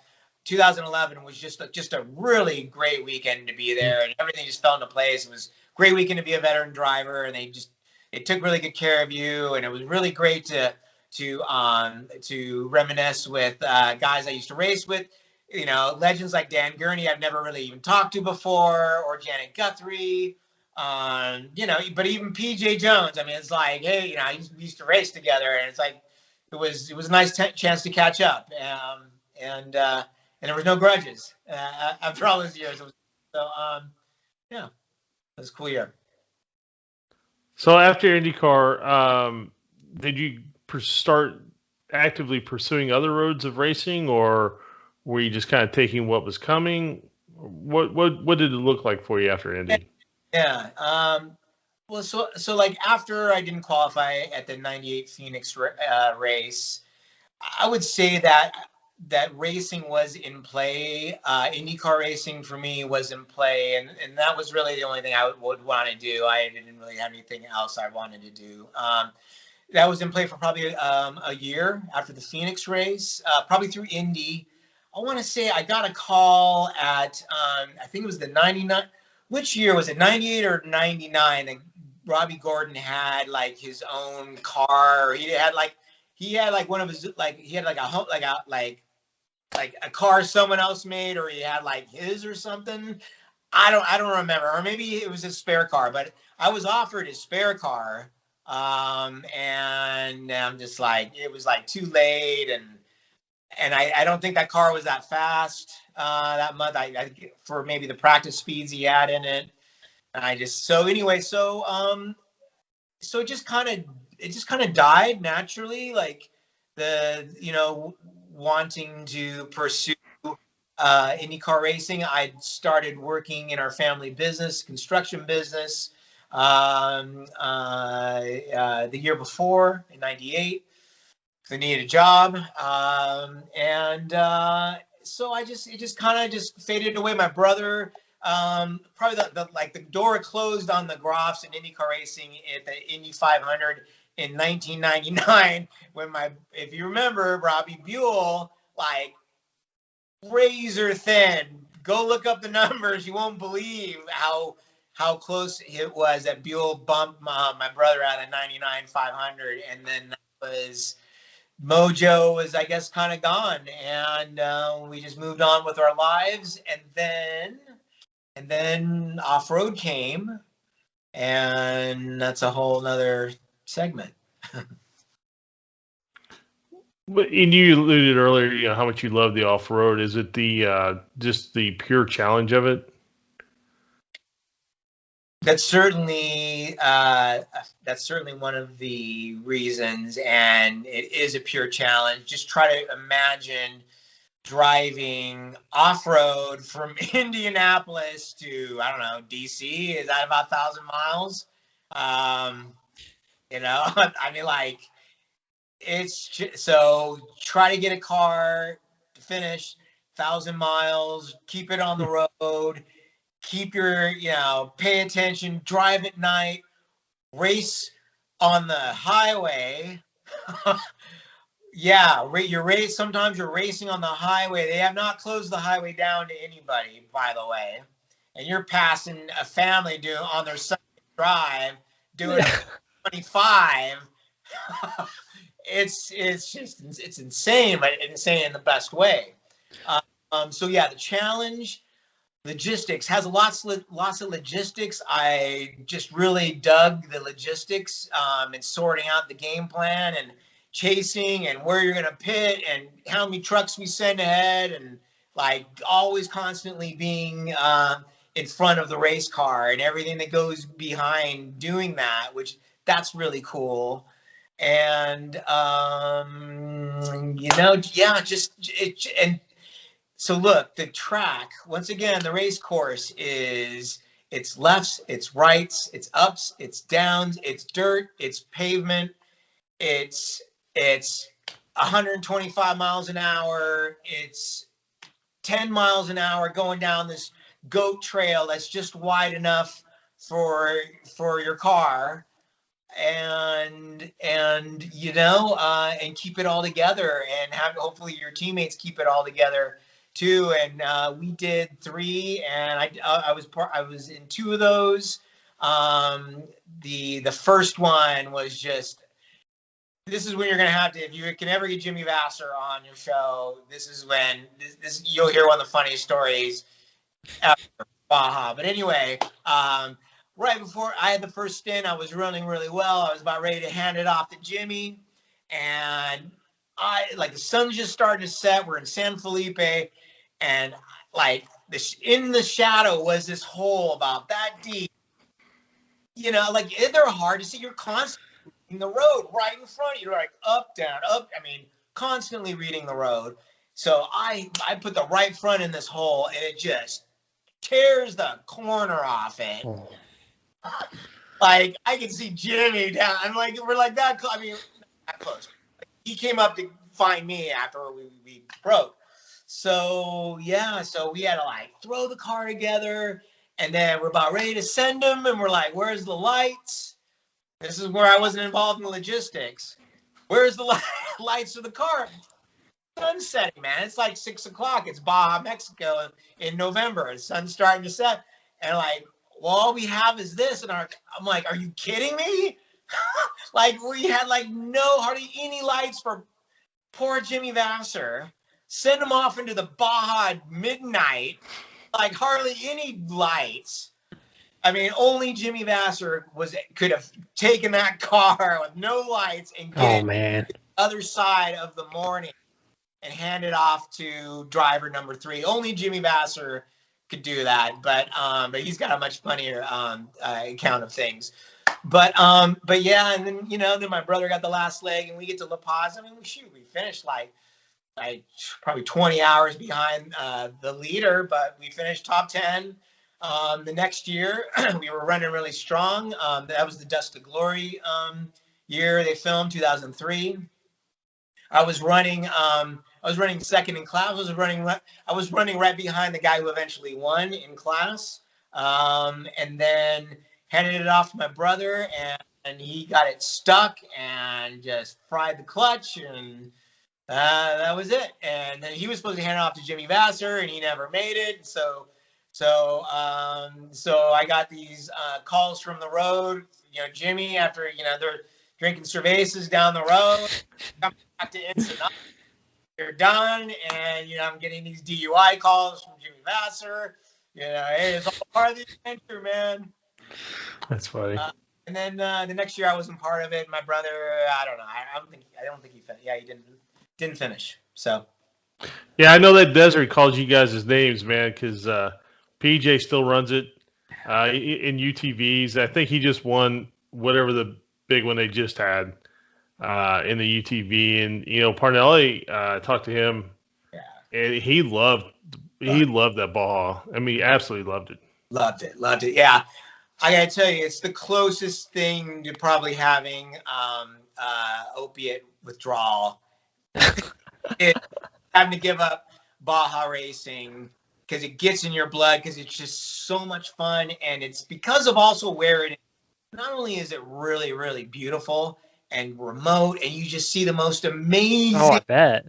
Speaker 3: 2011 was just a really great weekend to be there, and everything just fell into place. It was a great weekend to be a veteran driver, and they took really good care of you, and it was really great to reminisce with guys I used to race with, you know, legends like Dan Gurney I've never really even talked to before, or Janet Guthrie, you know, but even PJ Jones. I mean, it's like, hey, you know, we used to race together, and it's like it was a nice chance to catch up, and there was no grudges after all those years. Yeah, it was a cool year.
Speaker 2: So after IndyCar, did you start actively pursuing other roads of racing, or were you just kind of taking what was coming? What did it look like for you after Indy?
Speaker 3: Yeah. Well, so like after I didn't qualify at the '98 Phoenix race, I would say that racing was in play. IndyCar racing for me was in play, and that was really the only thing I would want to do. I didn't really have anything else I wanted to do. That was in play for probably a year after the Phoenix race, probably through Indy. I want to say I got a call at, I think it was the 99. Which year was it? 98 or 99? That Robbie Gordon had like his own car. Or he had like one of his, like he had like a car someone else made, or he had like his or something. I don't remember, or maybe it was his spare car. But I was offered his spare car. And I'm just like, it was like too late, and I don't think that car was that fast that month. I for maybe the practice speeds he had in it. And it just kind of died naturally, like wanting to pursue IndyCar racing. I started working in our family business, construction business, the year before in '98. I needed a job, so it just kind of just faded away. My brother, probably the door closed on the Groffs and IndyCar racing at the Indy 500 in 1999 when if you remember, Robbie Buell, like razor thin. Go look up the numbers. You won't believe how close it was that Buell bumped my brother out of 99 500, and then that was mojo was, I guess, kind of gone, and we just moved on with our lives, and then off-road came, and that's a whole nother segment.
Speaker 2: And you alluded earlier, you know, how much you love the off-road. Is it the just the pure challenge of it?
Speaker 3: That's certainly one of the reasons, and it is a pure challenge. Just try to imagine driving off-road from Indianapolis to, I don't know, DC. Is that about 1,000 miles? You know, I mean, like, it's just, so try to get a car to finish 1,000 miles, keep it on the road. Keep your, pay attention, drive at night, race on the highway. Yeah, sometimes you're racing on the highway. They have not closed the highway down to anybody, by the way. And you're passing a family on their Sunday drive doing 25. It's insane, but insane in the best way. So yeah, the challenge logistics has lots of logistics. I just really dug the logistics and sorting out the game plan and chasing and where you're gonna pit and how many trucks we send ahead and like always constantly being in front of the race car and everything that goes behind doing that, which that's really cool. And and so look, the track, once again, the race course it's lefts, it's rights, it's ups, it's downs, it's dirt, it's pavement, it's 125 miles an hour, it's 10 miles an hour going down this goat trail that's just wide enough for your car and keep it all together and have hopefully your teammates keep it all together too. And we did 3 and I was in 2 of those. The first one was just, this is when you're going to have to, if you can ever get Jimmy Vasser on your show, this is when this you'll hear one of the funniest stories after Baja. But anyway, right before I had the first stint, I was running really well. I was about ready to hand it off to Jimmy. And the sun's just starting to set. We're in San Felipe. And in the shadow was this hole about that deep. They're hard to see. You're constantly reading the road right in front of you. You're like up, down, up. I mean, constantly reading the road. So I put the right front in this hole and it just tears the corner off it. Oh. I can see Jimmy down. I'm like, we're like that. I mean, that close. He came up to find me after we broke. So yeah, so we had to throw the car together, and then we're about ready to send him, and we're like, where's the lights? This is where I wasn't involved in logistics. Where's the lights of the car? Sun's setting, man. It's 6 o'clock. It's Baja, Mexico in November. The sun's starting to set, and well, all we have is this. And I'm like, are you kidding me? We had hardly any lights for poor Jimmy Vasser. Send him off into the Baja at midnight. Hardly any lights. I mean, only Jimmy Vasser could have taken that car with no lights and get it to the other side of the morning and hand it off to driver number 3. Only Jimmy Vasser could do that, but he's got a much funnier account of things. But yeah, and then then my brother got the last leg, and we get to La Paz. I mean, we finished probably 20 hours behind the leader, but we finished top 10. The next year, we were running really strong. That was the Dust to Glory year they filmed, 2003. I was running second in class. I was running right behind the guy who eventually won in class, and then handed it off to my brother, and he got it stuck and just fried the clutch, and that was it. And then he was supposed to hand it off to Jimmy Vasser, and he never made it. So I got these calls from the road. Jimmy, after they're drinking cervezas down the road, come back to Ensenada. They're done, and I'm getting these DUI calls from Jimmy Vasser. Hey, it's all part of the adventure, man.
Speaker 2: That's funny.
Speaker 3: And then the next year I wasn't part of it. My brother, I don't know. I don't think he finished. Yeah, he didn't finish. So.
Speaker 2: Yeah, I know that Desert calls you guys his names, man, because PJ still runs it in UTVs. I think he just won whatever the big one they just had in the UTV, and Parnelli talked to him, and he loved that Baja. I mean, he absolutely loved it. Loved
Speaker 3: it. Yeah, I gotta tell you, it's the closest thing to probably having opiate withdrawal. Having to give up Baja racing because it gets in your blood, because it's just so much fun, and it's because of also where it is. Not only is it really, really beautiful and remote, and you just see the most amazing.
Speaker 1: Oh, I bet.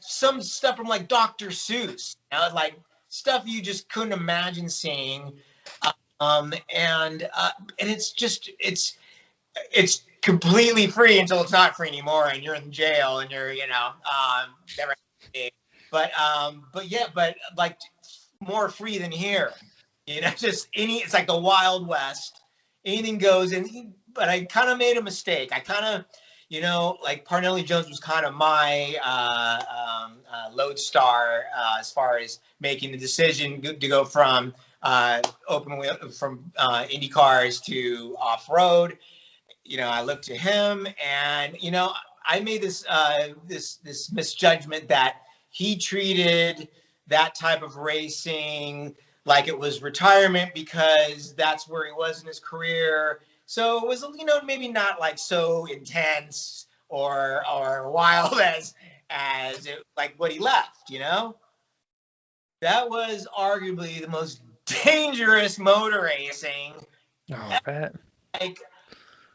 Speaker 3: Some stuff from Dr. Seuss, stuff you just couldn't imagine seeing, and it's just it's completely free until it's not free anymore, and you're in jail, and you're never. but yeah, but like more free than here. Just it's like the Wild West. Anything goes. But I kind of made a mistake. I kind of, like Parnelli Jones was kind of my lodestar as far as making the decision to go from open wheel from Indy cars to off road. I looked to him, and I made this misjudgment that he treated that type of racing like it was retirement because that's where he was in his career. So it was, maybe not like so intense or wild as it, like what he left. That was arguably the most dangerous motor racing.
Speaker 1: Oh, bet.
Speaker 3: Like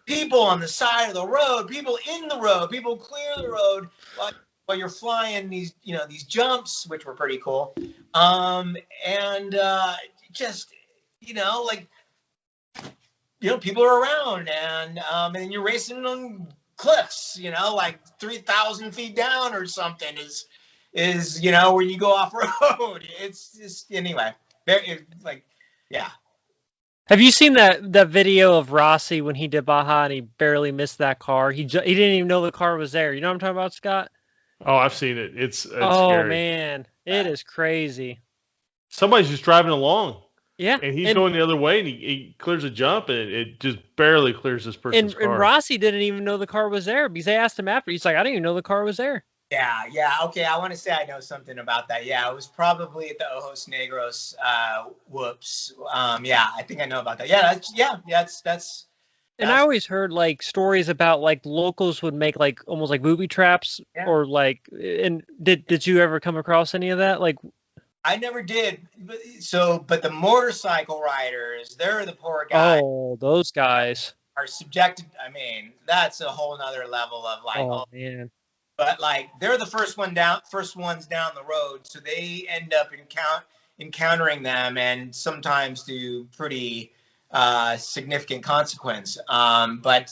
Speaker 3: people on the side of the road, people in the road, people clear the road while you're flying these jumps, which were pretty cool. Just like people are around, and you're racing on cliffs, like 3,000 feet down or something is when you go off road. It's just anyway, yeah.
Speaker 1: Have you seen that video of Rossi when he did Baja and he barely missed that car? He didn't even know the car was there. You know what I'm talking about, Scott?
Speaker 2: Oh, I've seen it. It's
Speaker 1: scary.
Speaker 2: Man,
Speaker 1: it is crazy.
Speaker 2: Somebody's just driving along.
Speaker 1: Yeah.
Speaker 2: And he's going the other way, and he clears a jump, and it just barely clears this person's car.
Speaker 1: And Rossi didn't even know the car was there because they asked him after. He's like, I didn't even know the car was there.
Speaker 3: Yeah. Okay, I want to say I know something about that. Yeah, it was probably at the Ojos Negros whoops. Yeah, I think I know about that. Yeah, that's.
Speaker 1: And I always heard like stories about like locals would make like almost like booby traps or like. And did you ever come across any of that? Like,
Speaker 3: I never did. But the motorcycle riders, they're the poor guys.
Speaker 1: Oh, those guys
Speaker 3: are subjected. I mean, that's a whole nother level of like.
Speaker 1: Oh man.
Speaker 3: But like they're the first ones down the road, so they end up encountering them, and sometimes do pretty significant consequence. But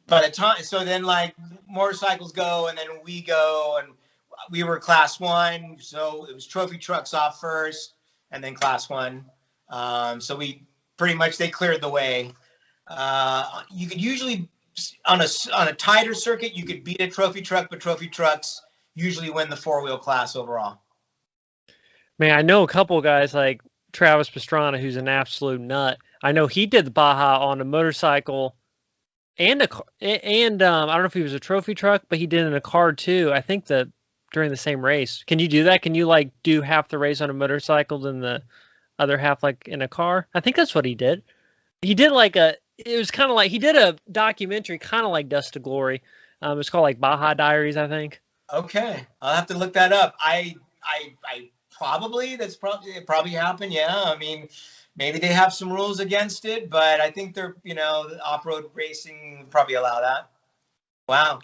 Speaker 3: by the time, so then like motorcycles go, and then we go, and we were class 1, so it was trophy trucks off first, and then class 1. So we pretty much they cleared the way. You could usually. On a tighter circuit, you could beat a trophy truck, but trophy trucks usually win the 4-wheel class overall.
Speaker 1: Man, I know a couple of guys like Travis Pastrana, who's an absolute nut. I know he did the Baja on a motorcycle and I don't know if he was a trophy truck, but he did it in a car too. I think that during the same race. Can you do that? Can you like do half the race on a motorcycle and the other half like in a car? I think that's what he did. He did it was kind of like he did a documentary, kind of like Dust to Glory. It's called like Baja Diaries, I think.
Speaker 3: Okay, I'll have to look that up. I probably it probably happened. Yeah, I mean, maybe they have some rules against it, but I think they're off-road racing would probably allow that. Wow,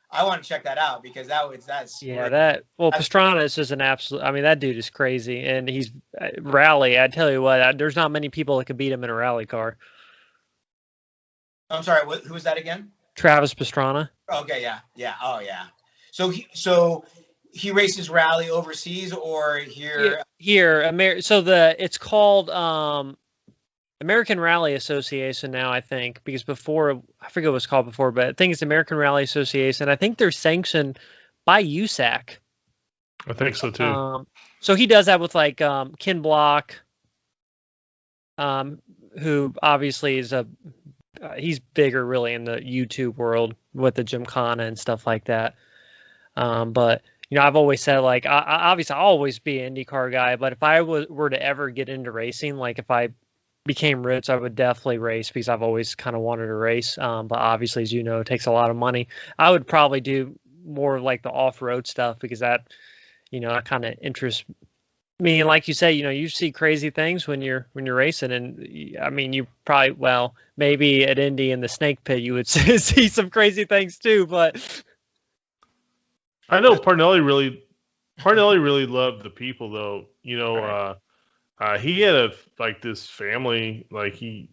Speaker 3: I want to check that out because
Speaker 1: Pastrana is just an absolute. I mean, that dude is crazy, and he's rally. I tell you what, there's not many people that could beat him in a rally car.
Speaker 3: I'm sorry, who was that again?
Speaker 1: Travis Pastrana.
Speaker 3: Okay, yeah. Oh, yeah. So he races rally overseas or here?
Speaker 1: Here, it's called American Rally Association now, I think, because before I forget what it was called before, but I think it's American Rally Association. I think they're sanctioned by USAC.
Speaker 2: I think so too.
Speaker 1: So he does that with like Ken Block, who obviously is he's bigger really in the YouTube world with the Gymkhana and stuff like that. But I've always said like I'll always be an IndyCar guy, but if I were to ever get into racing, like if I became rich, I would definitely race because I've always kind of wanted to race. But obviously, as you know, it takes a lot of money. I would probably do more like the off-road stuff because that kind of interests me. And like you say, you see crazy things when you're racing, and I mean, you probably maybe at Indy in the snake pit you would see some crazy things too. But
Speaker 2: I know Parnelli really loved the people though. He had this family, like he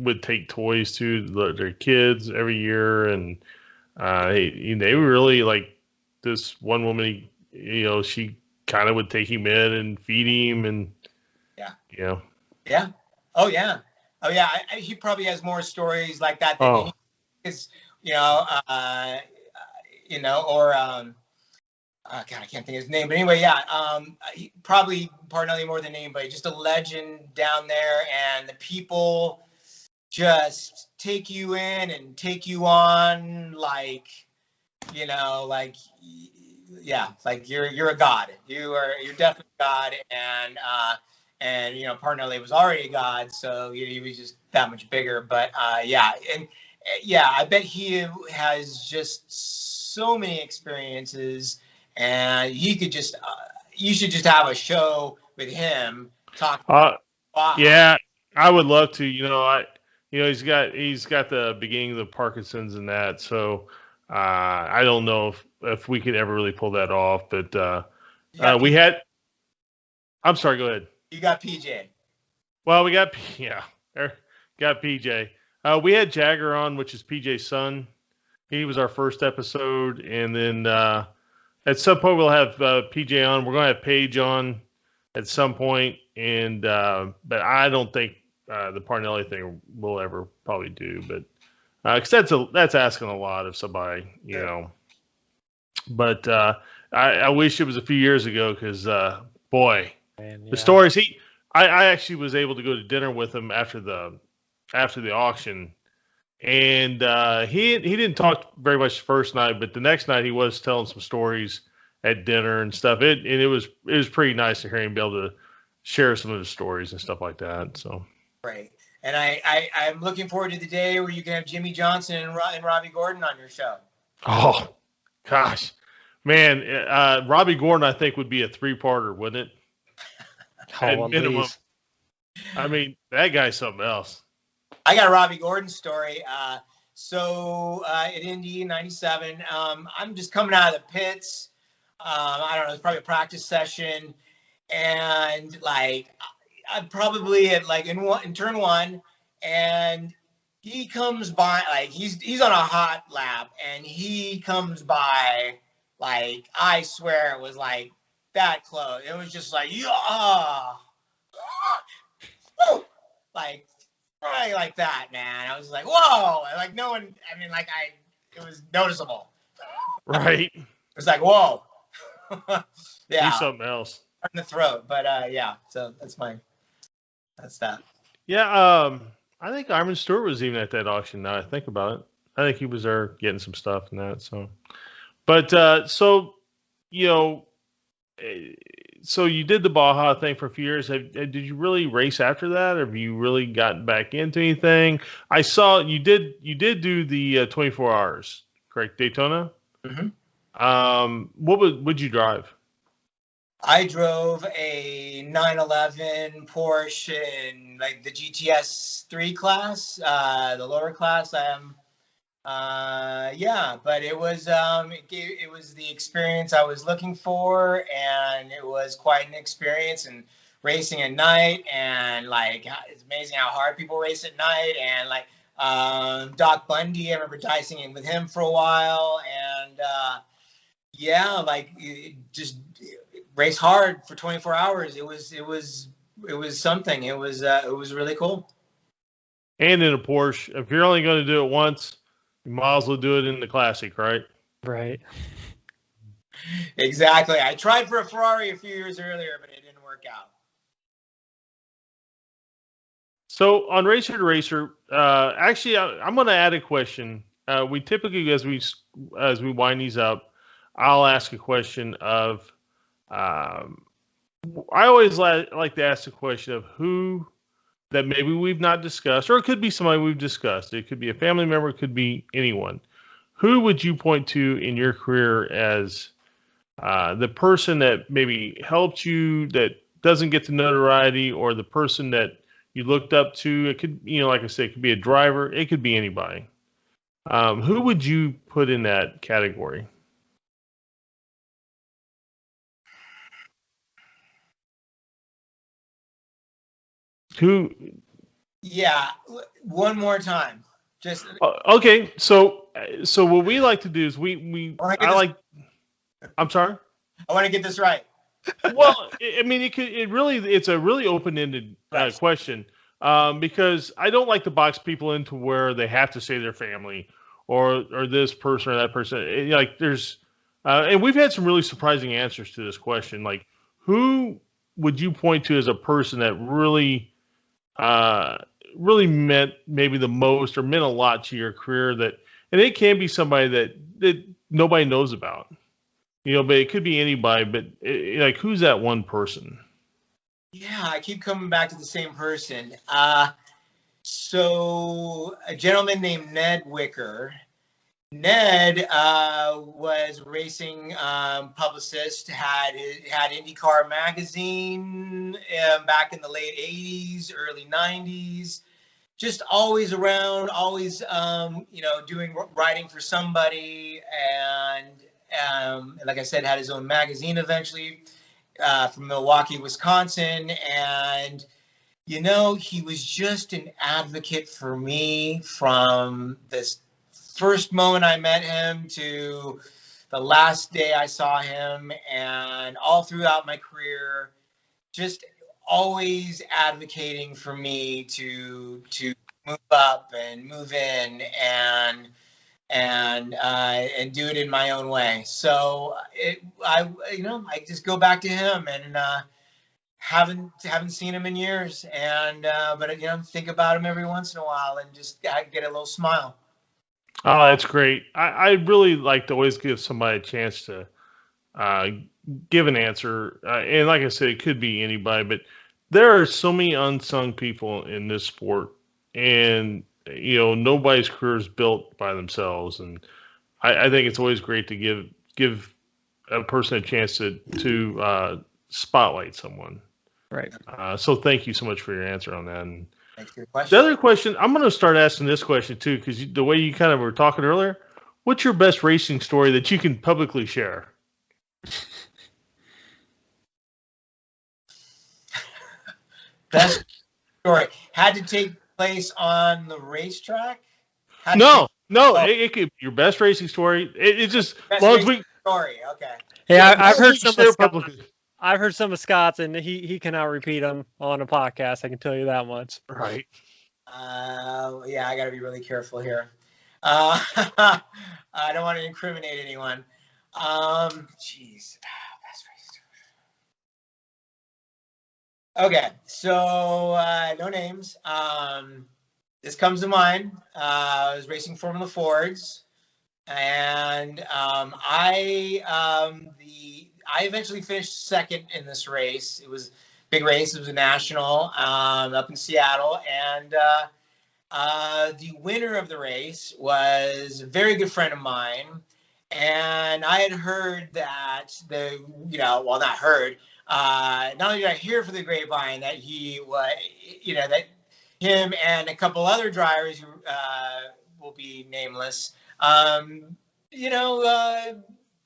Speaker 2: would take toys to their kids every year, and they were really like this one woman. She kind of would take him in and feed him and
Speaker 3: Yeah. Oh yeah. He probably has more stories like that than he is, or God, I can't think of his name, but anyway, he probably Parnelli more than anybody, just a legend down there, and the people just take you in and take you on like you're a god. You're definitely a god, and Parnelli was already a god, so he was just that much bigger. But I bet he has just so many experiences. And you should just have a show with him talking.
Speaker 2: Yeah, I would love to. He's got the beginning of the Parkinson's and that. So I don't know if we could ever really pull that off. But we had. I'm sorry. Go ahead.
Speaker 3: You got PJ.
Speaker 2: Well, we got PJ. We had Jagger on, which is PJ's son. He was our first episode, and then. At some point, we'll have PJ on. We're going to have Paige on at some point, but I don't think the Parnelli thing we'll ever probably do. But because that's asking a lot of somebody, know. But I wish it was a few years ago because boy, the stories I actually was able to go to dinner with him after the auction. And he didn't talk very much the first night, but the next night he was telling some stories at dinner and stuff. It was pretty nice to hear him be able to share some of the stories and stuff like that. So
Speaker 3: great. And I'm looking forward to the day where you can have Jimmy Johnson and Robbie Gordon on your show.
Speaker 2: Oh gosh, man, Robbie Gordon I think would be a 3-parter, wouldn't it? At minimum. I mean, that guy's something else.
Speaker 3: I got a Robbie Gordon story. So at Indy '97, I'm just coming out of the pits. I don't know, it's probably a practice session, and I'm probably at in turn one, and he comes by he's on a hot lap, and he comes by I swear it was that close. It was just right like that, man. I was like, whoa! No one. I mean, it was noticeable.
Speaker 2: Right.
Speaker 3: It was like, whoa.
Speaker 2: Do something else.
Speaker 3: In the throat, but So that's that.
Speaker 2: Yeah. I think Iron Stewart was even at that auction. Now I think about it, I think he was there getting some stuff and that. So, but so you did the Baja thing for a few years. Did you really race after that, or have you really gotten back into anything? I saw you did do the 24 hours, correct? Daytona.
Speaker 3: Mm-hmm.
Speaker 2: What would you drive?
Speaker 3: I drove a 911 Porsche in the GTS 3 class, the lower class. But it was it was the experience I was looking for, and it was quite an experience. And racing at night, and it's amazing how hard people race at night. And Doc Bundy, I remember dicing with him for a while, and just race hard for 24 hours. It was something. It was really cool.
Speaker 2: And in a Porsche, if you're only going to do it once, you might as well do it in the Classic, right?
Speaker 1: Right.
Speaker 3: Exactly. I tried for a Ferrari a few years earlier, but it didn't work out.
Speaker 2: So on Racer to Racer, actually, I'm going to add a question. We typically, as we wind these up, I'll ask a question of. I always like to ask the question of who that maybe we've not discussed, or it could be somebody we've discussed. It could be a family member, it could be anyone. Who would you point to in your career as the person that maybe helped you that doesn't get the notoriety, or the person that you looked up to? It could, like I said, it could be a driver. It could be anybody. Who would you put in that category? Who?
Speaker 3: Yeah, one more time. Just
Speaker 2: okay. So what we like to do is I'm sorry.
Speaker 3: I want to get this right.
Speaker 2: Well, I mean, it's a really open-ended
Speaker 3: Right.
Speaker 2: question, because I don't like to box people into where they have to say their family or this person or that person. Like there's, and we've had some really surprising answers to this question. Like, who would you point to as a person that uh, really meant maybe the most or meant a lot to your career and it can be somebody that nobody knows about. But it could be anybody. But like, who's that one person?
Speaker 3: Yeah, I keep coming back to the same person. So a gentleman named Ned Wicker. Ned was racing publicist, had Indycar magazine back in the late 80s, early 90s. Just always around, always doing writing for somebody, and like I said, had his own magazine eventually from Milwaukee, Wisconsin, and he was just an advocate for me from this first moment I met him to the last day I saw him, and all throughout my career, just always advocating for me to move up and move in and do it in my own way. So I just go back to him, and haven't seen him in years, and but think about him every once in a while and just get a little smile.
Speaker 2: Oh, that's great. I really like to always give somebody a chance to give an answer. And like I said, it could be anybody, but there are so many unsung people in this sport, and nobody's career is built by themselves. And I think it's always great to give a person a chance to spotlight someone.
Speaker 1: Right.
Speaker 2: So thank you so much for your answer on that. And
Speaker 3: Thanks for your question.
Speaker 2: the other question, I'm going to start asking this question too, because the way you kind of were talking earlier, what's your best racing story that you can publicly share?
Speaker 3: Best story had to take place on the racetrack.
Speaker 2: It could be your best racing story. It just
Speaker 3: Best
Speaker 2: long as
Speaker 3: racing story. Okay.
Speaker 1: Hey,
Speaker 2: Yeah,
Speaker 1: I've heard some of
Speaker 2: publicly.
Speaker 1: I've heard some of Scott's, and he cannot repeat them on a podcast. I can tell you that much.
Speaker 2: Right.
Speaker 3: Yeah, I got to be really careful here. I don't want to incriminate anyone. Jeez. Best race story. Okay, so no names. This comes to mind. I was racing Formula Fords, and I eventually finished second in this race. It was a big race. It was a national up in Seattle, and the winner of the race was a very good friend of mine. And I had heard that not heard. Not only did I hear from the grapevine that he was, that him and a couple other drivers who will be nameless,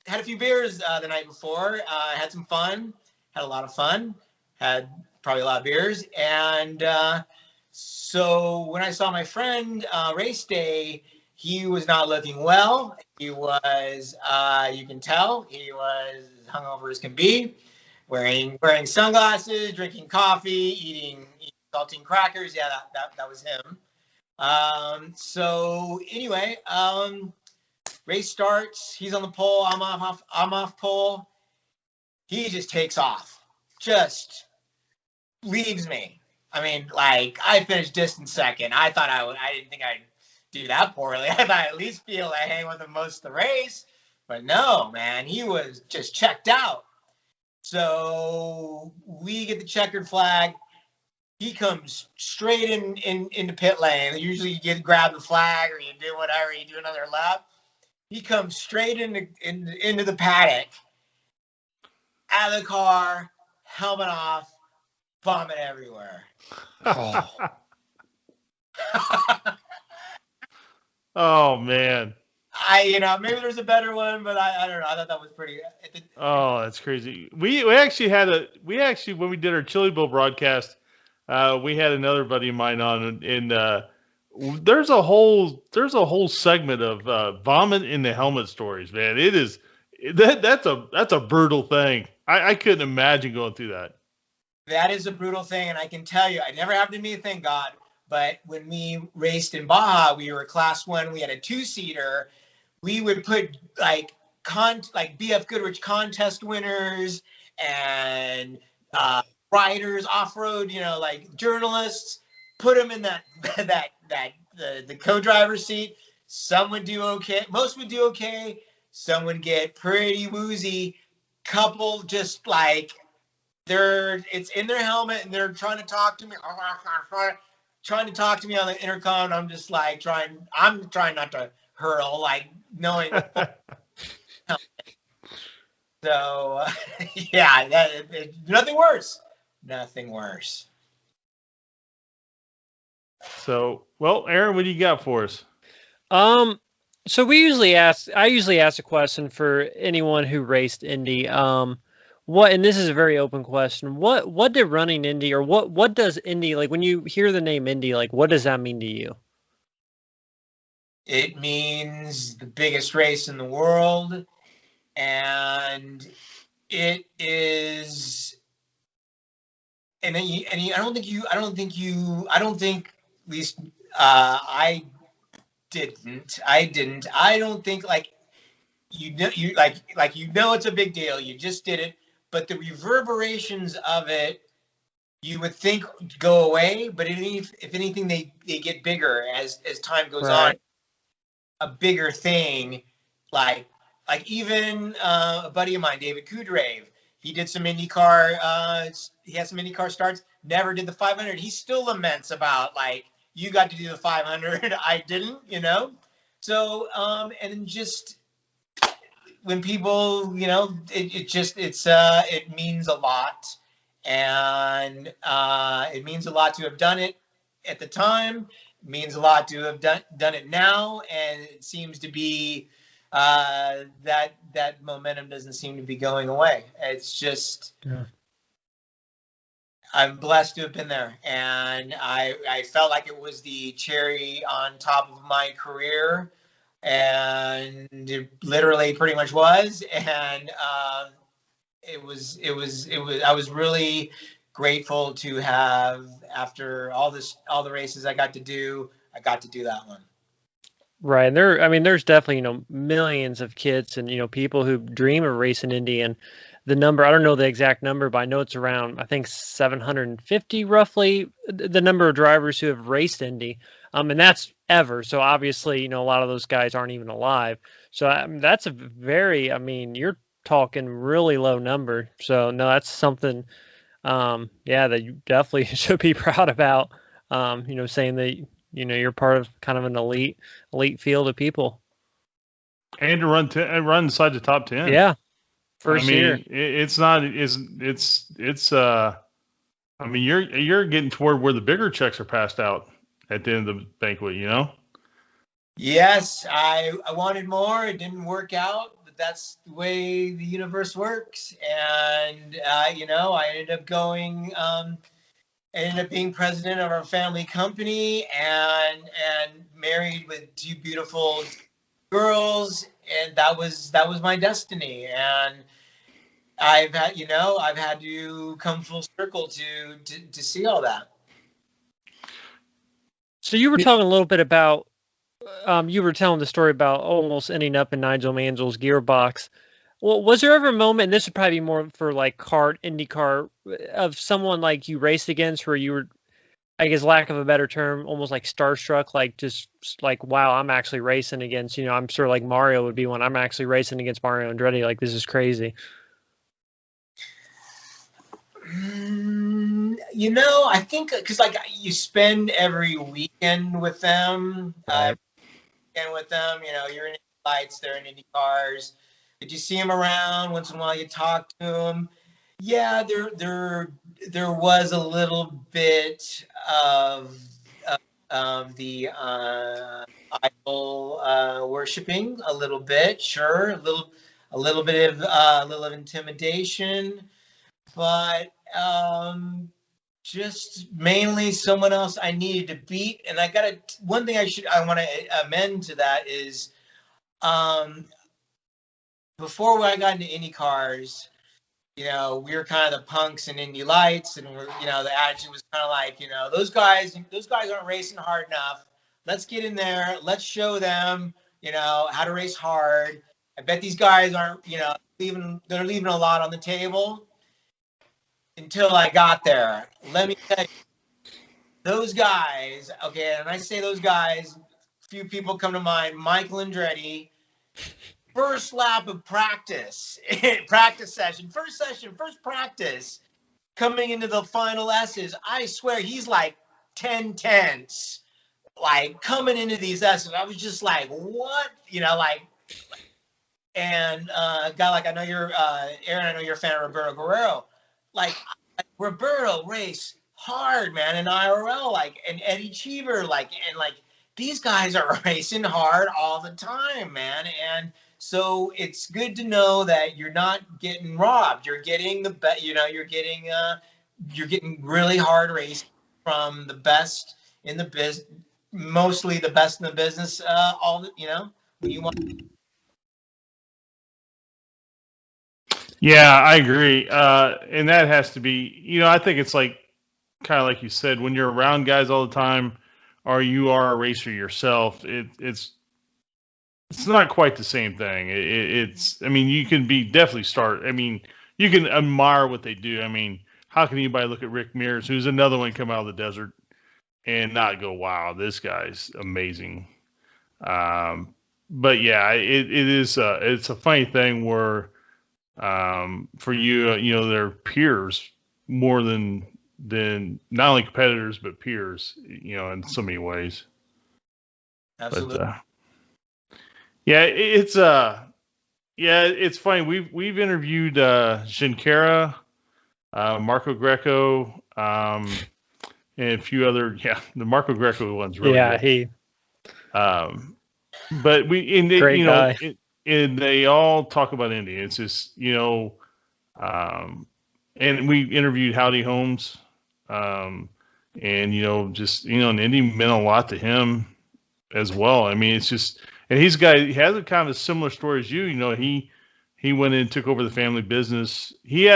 Speaker 3: had a few beers the night before, had some fun, had a lot of fun, had probably a lot of beers. And so when I saw my friend race day, he was not looking well. He was, you can tell, he was hungover as can be, wearing sunglasses, drinking coffee, eating saltine crackers. Yeah, that was him. So anyway, race starts. He's on the pole. I'm off pole. He just takes off. Just leaves me. I mean, like, I finished distant second. I thought I didn't think I'd do that poorly. I thought I'd at least feel like hang with him most of the race. But no, man, he was just checked out. So we get the checkered flag. He comes straight into pit lane. Usually you grab the flag or you do whatever, you do another lap. He comes straight into the paddock, out of the car, helmet off, vomit everywhere.
Speaker 2: Oh. Oh man.
Speaker 3: Maybe there's a better one, but I don't know. I thought that was pretty.
Speaker 2: Oh, that's crazy. We actually when we did our Chili Bowl broadcast, we had another buddy of mine on, and there's a whole segment of vomit in the helmet stories, man. That's a brutal thing. I couldn't imagine going through that.
Speaker 3: That is a brutal thing, and I can tell you, it never happened to me, thank God. But when we raced in Baja, we were Class 1. We had a 2-seater. We would put like BF Goodrich contest winners and riders, off-road, like journalists, put them in the co-driver's seat. Some would do okay. Most would do okay. Some would get pretty woozy. Couple just like it's in their helmet and they're trying to talk to me, on the intercom. And I'm just like I'm trying not to hurl, like knowing. So yeah, nothing worse. Nothing worse.
Speaker 2: So, well, Aaron, what do you got for us?
Speaker 1: So I usually ask a question for anyone who raced Indy. And this is a very open question. What did running Indy, or what does Indy, like when you hear the name Indy, like what does that mean to you?
Speaker 3: It means the biggest race in the world, and it is. And I don't think at least I didn't. I don't think like it's a big deal. You just did it, but the reverberations of it, you would think go away, but if anything, they get bigger as time goes on. A bigger thing, like even a buddy of mine, David Kudrave, he did some IndyCar. He had some IndyCar starts. Never did the 500. He still laments about like, you got to do the 500. I didn't, So and just when people, it means a lot, and it means a lot to have done it at the time. It means a lot to have done it now, and it seems to be that momentum doesn't seem to be going away. It's just. Yeah. I'm blessed to have been there, and I felt like it was the cherry on top of my career, and it literally pretty much was. And it was. I was really grateful to have, after all the races I got to do that one.
Speaker 1: Right. And there's definitely, millions of kids and, people who dream of racing Indy, and the number, I don't know the exact number, but I know it's around, I think 750 roughly, the number of drivers who have raced Indy. And that's ever. So obviously, a lot of those guys aren't even alive. So that's a very, you're talking really low number. So no, that's something, that you definitely should be proud about, saying that, you're part of kind of an elite field of people.
Speaker 2: And to run inside the top 10.
Speaker 1: Yeah. First year.
Speaker 2: You're getting toward where the bigger checks are passed out at the end of the banquet,
Speaker 3: Yes, I wanted more. It didn't work out, but that's the way the universe works. And I ended up going. Ended up being president of our family company, and married with 2 beautiful girls, and that was my destiny. And I've had to come full circle to see all that.
Speaker 1: So you were talking a little bit about, you were telling the story about almost ending up in Nigel Mansell's gearbox. Well, was there ever a moment, and this would probably be more for like IndyCar, of someone like you raced against where you were, I guess, lack of a better term, almost like starstruck, like just like, wow, I'm actually racing against, I'm sure like Mario would be one. I'm actually racing against Mario Andretti. Like, this is crazy.
Speaker 3: I think because like you spend every weekend with them, you're in lights, they're in Indy cars. Did you see them around once in a while? You talk to them. Yeah, there was a little bit of the idol worshiping, a little bit, sure, a little bit of intimidation, but just mainly someone else I needed to beat. And one thing I want to amend to that is, before I got into Indy cars, we were kind of the punks and Indy Lights, and the attitude was kind of like, those guys aren't racing hard enough. Let's get in there. Let's show them, how to race hard. I bet these guys aren't, they're leaving a lot on the table. Until I got there, let me tell you, those guys. Okay, and I say those guys, few people come to mind. Michael Andretti. First lap of practice session, first practice, coming into the final S's. I swear he's like 10 tenths, like coming into these S's. I was just like, what? And guy like, I know you're, Aaron, I know you're a fan of Roberto Guerrero. Like, Roberto race hard, man, in IRL, and Eddie Cheever, and these guys are racing hard all the time, man. And so it's good to know that you're not getting robbed. You're getting you're getting really hard racing from the best in the business, mostly the best in the business. When you want.
Speaker 2: Yeah, I agree. And that has to be, I think it's like, kind of like you said, when you're around guys all the time, or you are a racer yourself, it's not quite the same thing. You can you can admire what they do. How can anybody look at Rick Mears, who's another one come out of the desert, and not go, wow, this guy's amazing. But yeah, it's a funny thing where, for you, they're peers more than not only competitors but peers, in so many ways.
Speaker 3: Absolutely.
Speaker 2: But, it's funny. We've interviewed Shinkara, Marco Greco, and a few other. Yeah, the Marco Greco one's really good. But great guy. And they all talk about Indy. It's just and we interviewed Howdy Holmes, and and Indy meant a lot to him as well. It's just. And he has a kind of a similar story as you. He went in and took over the family business. He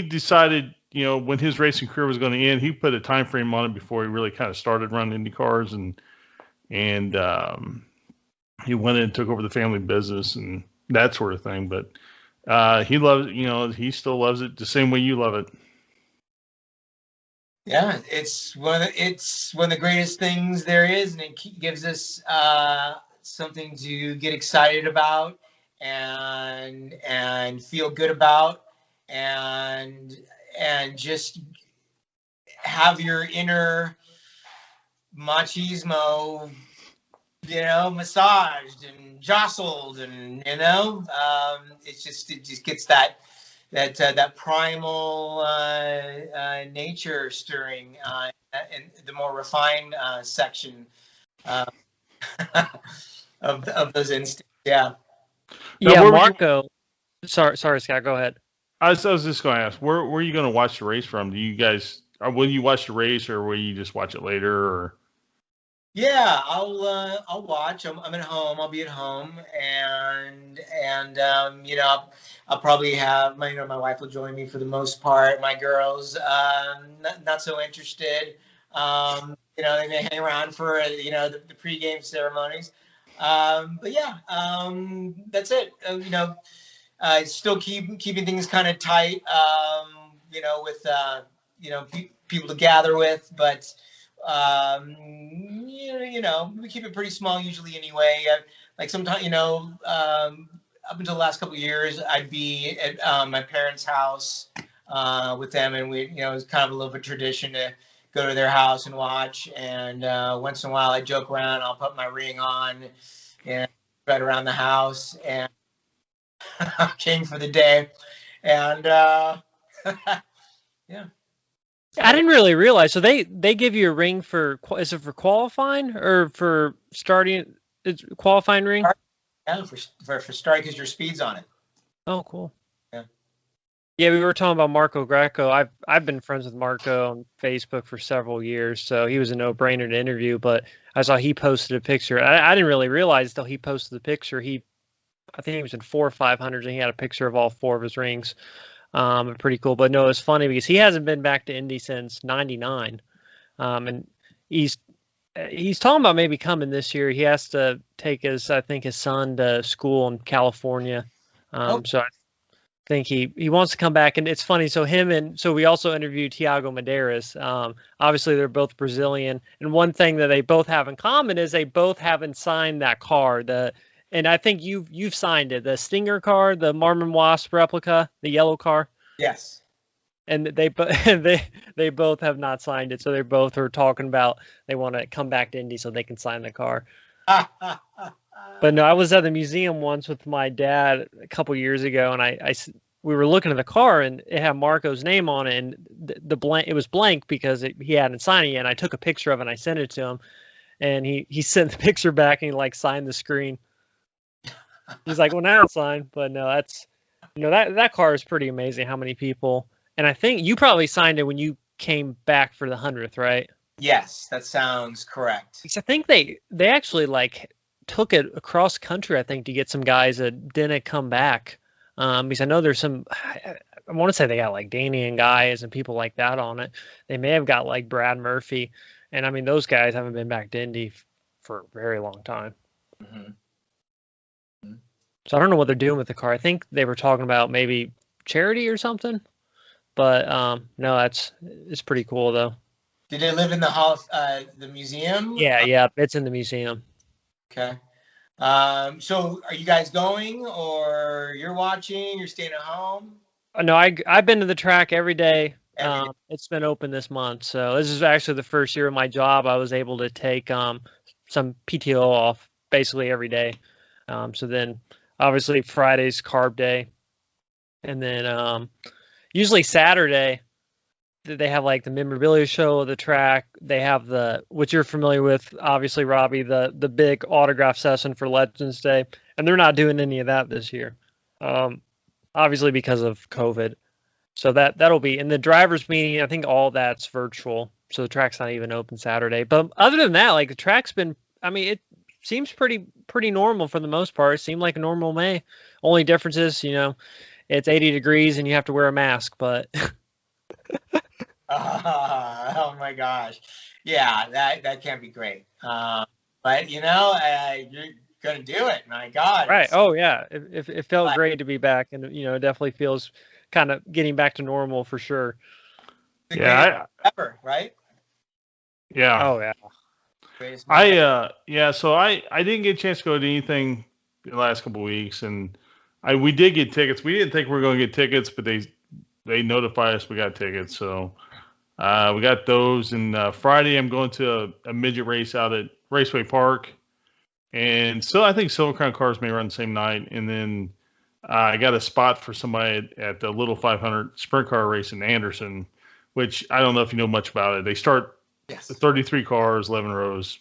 Speaker 2: decided, when his racing career was going to end, he put a time frame on it before he really kind of started running Indy cars, and he went in and took over the family business and that sort of thing. But he loves, he still loves it the same way you love it.
Speaker 3: Yeah, it's one of the greatest things there is, and it gives us something to get excited about and feel good about, and just have your inner machismo, massaged and jostled, and it just gets that primal nature stirring in the more refined section of those instincts. Yeah.
Speaker 1: Yeah, Marco. Sorry, Scott. Go ahead.
Speaker 2: I was just going to ask, where are you going to watch the race from? Do you guys, will you watch the race, or will you just watch it later? Or?
Speaker 3: Yeah, I'll watch. I'm at home. I'll be at home, and I'll probably have my wife will join me for the most part. My girls, not so interested. They may hang around for the pregame ceremonies. But yeah, that's it. Still keeping things kind of tight. With people to gather with, but. We keep it pretty small usually anyway. Like sometimes, up until the last couple of years, I'd be at my parents' house with them, and we, it was kind of a little bit of tradition to go to their house and watch. And once in a while, I joke around. I'll put my ring on and right around the house, and king for the day. And yeah.
Speaker 1: I didn't really realize. So they give you a ring is it for qualifying or for starting? It's qualifying ring.
Speaker 3: Yeah, for starting because your speed's on it.
Speaker 1: Oh, cool.
Speaker 3: Yeah.
Speaker 1: Yeah, we were talking about Marco Greco. I've been friends with Marco on Facebook for several years, so he was a no-brainer to interview. But I saw he posted a picture. I didn't really realize until he posted the picture. I think he was in 4 or 500, and he had a picture of all 4 of his rings. Pretty cool. But no, it's funny because he hasn't been back to Indy since '99, and he's talking about maybe coming this year. He has to take his son to school in California. So I think he wants to come back. And it's funny. So we also interviewed Thiago Medeiros. Obviously they're both Brazilian. And one thing that they both have in common is they both haven't signed that car. And I think you've signed it. The Stinger car, the Marmon Wasp replica, the yellow car.
Speaker 3: Yes.
Speaker 1: And they both have not signed it, so they both are talking about they want to come back to Indy so they can sign the car. But no, I was at the museum once with my dad a couple years ago, and we were looking at the car, and it had Marco's name on it, and the blank, it was blank because he hadn't signed it yet. And I took a picture of it and I sent it to him, and he sent the picture back and he like signed the screen. He's like, well, now it's signed. But no, that's that car is pretty amazing. How many people. And I think you probably signed it when you came back for the 100th, right?
Speaker 3: Yes, that sounds correct.
Speaker 1: Because I think they actually like took it across country, I think, to get some guys that didn't come back. Because I know there's some, I want to say they got like Danian guys and people like that on it. They may have got like Brad Murphy. And I mean, those guys haven't been back to Indy for a very long time.
Speaker 3: Mm-hmm.
Speaker 1: So I don't know what they're doing with the car. I think they were talking about maybe charity or something. But no, it's pretty cool though.
Speaker 3: Did it live in the museum?
Speaker 1: Yeah, it's in the museum.
Speaker 3: Okay. So are you guys going, or you're watching? You're staying at home?
Speaker 1: No, I've been to the track every day. It's been open this month, so this is actually the first year of my job. I was able to take some PTO off basically every day. So then obviously Friday's carb day, and then usually Saturday, they have like the memorabilia show of the track. They have what you're familiar with, obviously, Robbie, the big autograph session for Legends Day. And they're not doing any of that this year, obviously because of COVID. So that'll be in the drivers meeting. I think all that's virtual. So the track's not even open Saturday. But other than that, like the track's been, I mean, it seems pretty normal for the most part. It seemed like a normal May. Only difference is, it's 80 degrees and you have to wear a mask, but
Speaker 3: oh my gosh. Yeah, that can't be great. But you're going to do it. My God.
Speaker 1: Right. Oh yeah. It felt great to be back, and it definitely feels kind of getting back to normal for sure.
Speaker 3: Yeah. Ever, right?
Speaker 2: Yeah.
Speaker 1: Oh yeah.
Speaker 2: So I didn't get a chance to go to anything the last couple of weeks, and we did get tickets. We didn't think we were going to get tickets, but they notified us we got tickets. So we got those. And Friday I'm going to a midget race out at Raceway Park. And so I think Silver Crown cars may run the same night. And then I got a spot for somebody at the Little 500 sprint car race in Anderson, which I don't know if you know much about it. They start 33 cars, 11 rows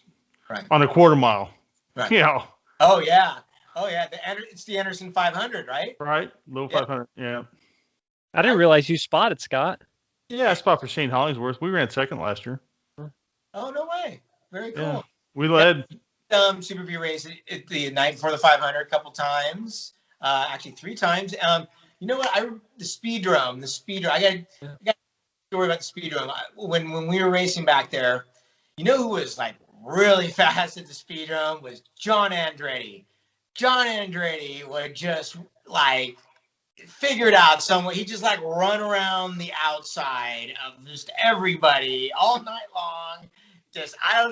Speaker 2: on a quarter mile.
Speaker 3: Right.
Speaker 2: Oh,
Speaker 3: yeah. It's the Anderson 500, right?
Speaker 2: Right. Little 500. Yeah.
Speaker 1: I didn't realize you spotted, Scott.
Speaker 2: Yeah, I spot for Shane Hollingsworth. We ran second last year.
Speaker 3: Oh, no way. Very cool.
Speaker 2: Yeah. We led.
Speaker 3: Super V race at the night before the 500 a couple times. Actually 3 times. You know what? The speedrome. I got a story about the speedrome. When we were racing back there, who was like really fast at the speedrome was John Andretti. John Andretti would just like figure it out some way. He just like run around the outside of just everybody all night long.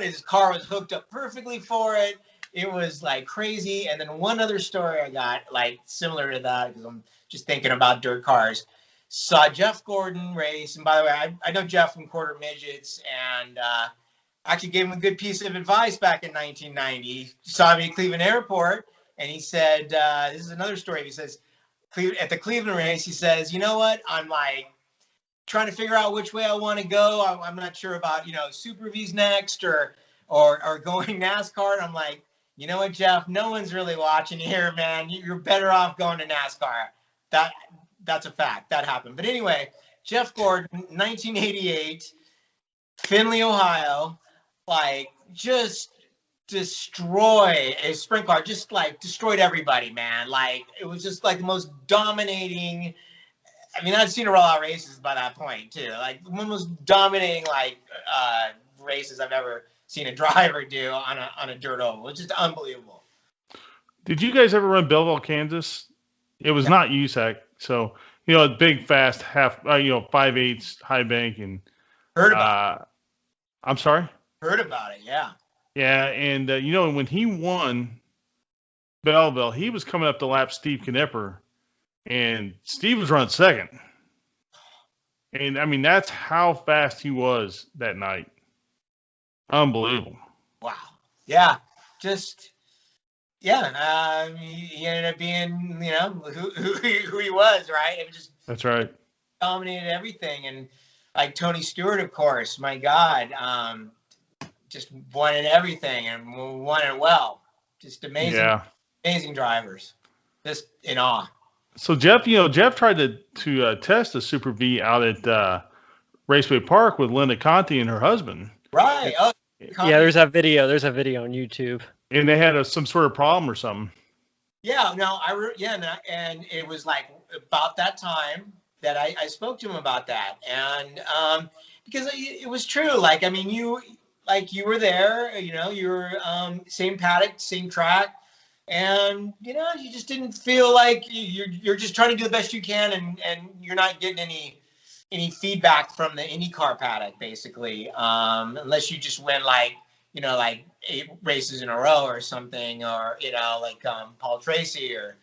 Speaker 3: His car was hooked up perfectly for it. It was like crazy. And then one other story I got like similar to that, because I'm just thinking about dirt cars. Saw Jeff Gordon race. And by the way, I know Jeff from Quarter Midgets, and actually gave him a good piece of advice back in 1990. He saw me at Cleveland Airport, and he said, this is another story. He says, at the Cleveland race, he says, you know what? I'm like trying to figure out which way I want to go. I'm not sure about, Super V's next or going NASCAR. And I'm like, you know what, Jeff? No one's really watching here, man. You're better off going to NASCAR. That's a fact. That happened. But anyway, Jeff Gordon, 1988, Findlay, Ohio, like just destroy a sprint car, just like destroyed everybody, man. Like it was just like the most dominating I mean, I've seen a rollout races by that point too. Like one of the most dominating races I've ever seen a driver do on a dirt oval. It's just unbelievable.
Speaker 2: Did you guys ever run Belleville, Kansas? It was not USAC, so big, fast, half, 5/8 high bank, and
Speaker 3: Heard about it.
Speaker 2: I'm sorry.
Speaker 3: Heard about it, yeah.
Speaker 2: Yeah, and when he won Belleville, he was coming up to lap Steve Knepper, and Steve was running second. And I mean, that's how fast he was that night. Unbelievable.
Speaker 3: Wow. Yeah. He ended up being, who he was, right? It was just
Speaker 2: That's right.
Speaker 3: Dominated everything, and like Tony Stewart, of course. My God, just won it everything and won it well. Just amazing, amazing drivers. Just in awe.
Speaker 2: So Jeff tried to test the Super V out at Raceway Park with Linda Conti and her husband.
Speaker 3: Right. Oh,
Speaker 1: yeah. There's that video. There's a video on YouTube.
Speaker 2: And they had some sort of problem or something.
Speaker 3: Yeah. No. And it was like about that time that I spoke to him about that, and because it was true. Like, I mean, you were there. You were same paddock, same track. And you just didn't feel like you're just trying to do the best you can, and you're not getting any feedback from the IndyCar paddock, basically, unless you just win like 8 races in a row or something, or Paul Tracy or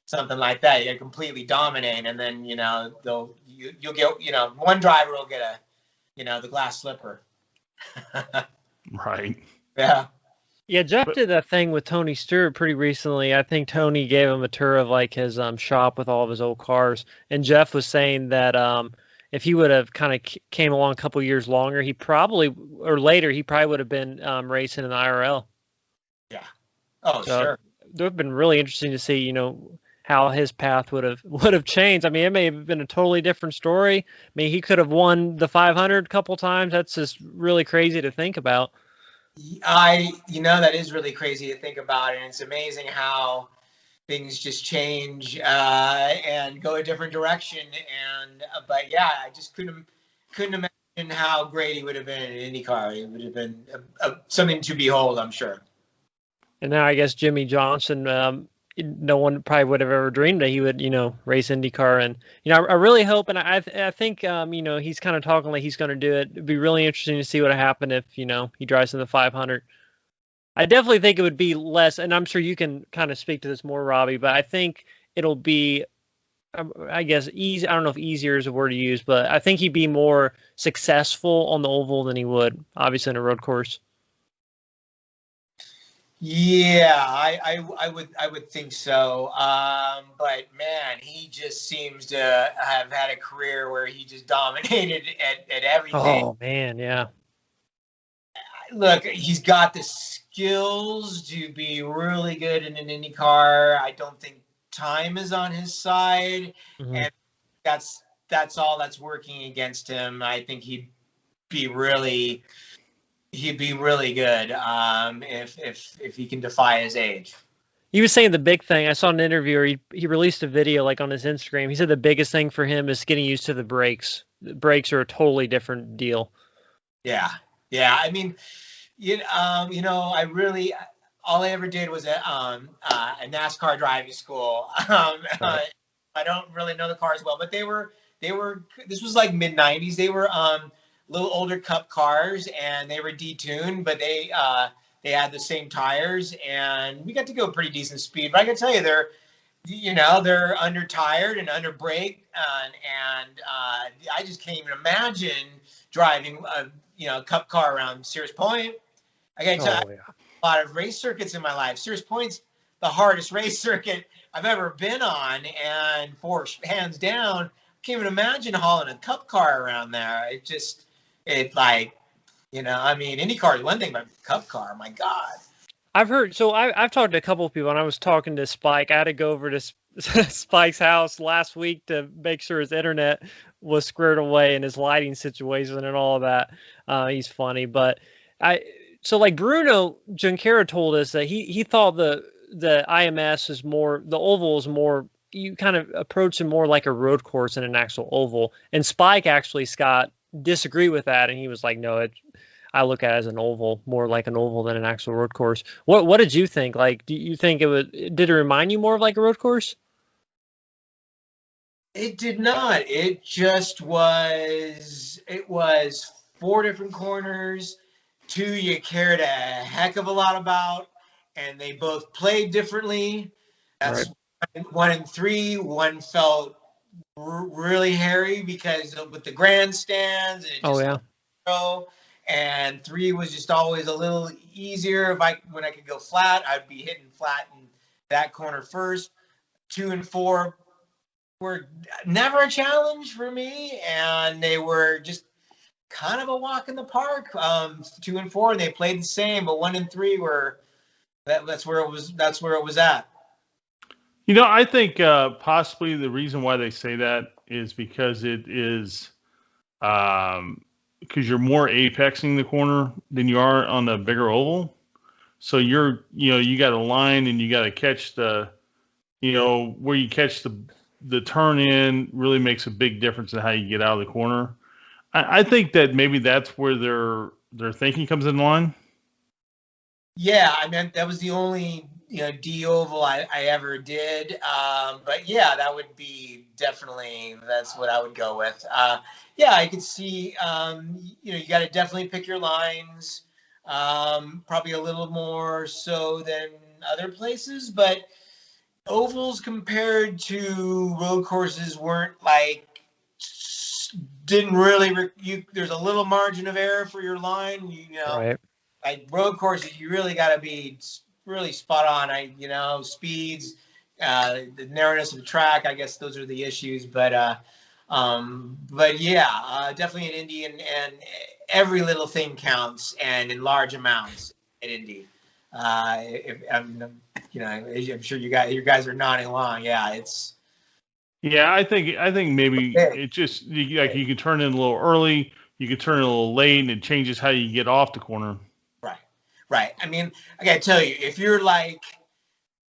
Speaker 3: something like that. You completely dominate, and then you'll get one driver will get the glass slipper.
Speaker 2: Right.
Speaker 3: Yeah.
Speaker 1: Yeah, Jeff did that thing with Tony Stewart pretty recently. I think Tony gave him a tour of like his shop with all of his old cars, and Jeff was saying that if he would have kind of came along a couple years longer, he probably would have been racing in the IRL.
Speaker 3: Yeah. Oh, so sure.
Speaker 1: It would have been really interesting to see, how his path would have changed. I mean, it may have been a totally different story. I mean, he could have won the 500 a couple times. That's just really crazy to think about.
Speaker 3: That is really crazy to think about, and it's amazing how things just change and go a different direction. But yeah, I just couldn't imagine how great he would have been in IndyCar. It would have been something to behold, I'm sure. And
Speaker 1: now I guess Jimmy Johnson, no one probably would have ever dreamed that he would, race IndyCar. And, I really hope, and I think, he's kind of talking like he's going to do it. It'd be really interesting to see what would happen if, he drives in the 500. I definitely think it would be less, and I'm sure you can kind of speak to this more, Robbie, but I think it'll be, I guess, easy. I don't know if easier is a word to use, but I think he'd be more successful on the oval than he would, obviously, in a road course.
Speaker 3: Yeah, I would think so. But man, he just seems to have had a career where he just dominated at everything.
Speaker 1: Oh man, yeah.
Speaker 3: Look, he's got the skills to be really good in an IndyCar. I don't think time is on his side, and that's all that's working against him. I think he'd be really good if he can defy his age.
Speaker 1: He was saying the big thing. I saw an interview where he released a video like on his Instagram. He said the biggest thing for him is getting used to the brakes. The brakes are a totally different deal.
Speaker 3: Yeah. I mean, I really all I ever did was a NASCAR driving school. I don't really know the cars well, but they were. This was like mid '90s. They were little older Cup cars, and they were detuned, but they had the same tires, and we got to go pretty decent speed. But I can tell you, they're under tired and under brake, and I just can't even imagine driving a Cup car around Sears Point. I got to tell you, a lot of race circuits in my life. Sears Point's the hardest race circuit I've ever been on, and hands down, I can't even imagine hauling a Cup car around there. IndyCar is one thing, but Cup car, my God.
Speaker 1: I've talked to a couple of people, and I was talking to Spike. I had to go over to Spike's house last week to make sure his internet was squared away and his lighting situation and all of that. He's funny, but Bruno Junqueira told us that he thought the IMS is more, the oval is more you kind of approach it more like a road course than an actual oval. And Spike actually, Scott, disagreed with that, and he was like, no, I look at it as an oval, more like an oval than an actual road course. What did you think? Like, do you think did it remind you more of like a road course?
Speaker 3: It did not. It just was. It was 4 different corners, 2 you cared a heck of a lot about, and they both played differently. That's right. 1 and 3. 1 felt really hairy because with the grandstands. And it just and 3 was just always a little easier. When I could go flat, I'd be hitting flat in that corner first. 2 and 4 were never a challenge for me, and they were just kind of a walk in the park. 2 and 4, and they played the same, but 1 and 3 were that's where it was at.
Speaker 2: You know, I think possibly the reason why they say that is because it is because you're more apexing the corner than you are on the bigger oval. So you got a line and you got to catch the, where you catch the turn in really makes a big difference in how you get out of the corner. I think that maybe that's where their thinking comes in line.
Speaker 3: Yeah, I mean, that was the only D oval I ever did. But yeah, that would be definitely, that's what I would go with. Yeah, I could see, you got to definitely pick your lines, probably a little more so than other places, but ovals compared to road courses weren't didn't really, there's a little margin of error for your line,
Speaker 1: Right.
Speaker 3: Like road courses, you really got to be really spot on. Speeds, the narrowness of the track. I guess those are the issues. But yeah, definitely in Indy, and every little thing counts, and in large amounts at Indy. I'm sure you guys are nodding along. Yeah, it's.
Speaker 2: Yeah, I think maybe it just you can turn in a little early, you can turn in a little late, and it changes how you get off the corner.
Speaker 3: Right. I mean, I gotta tell you, if you're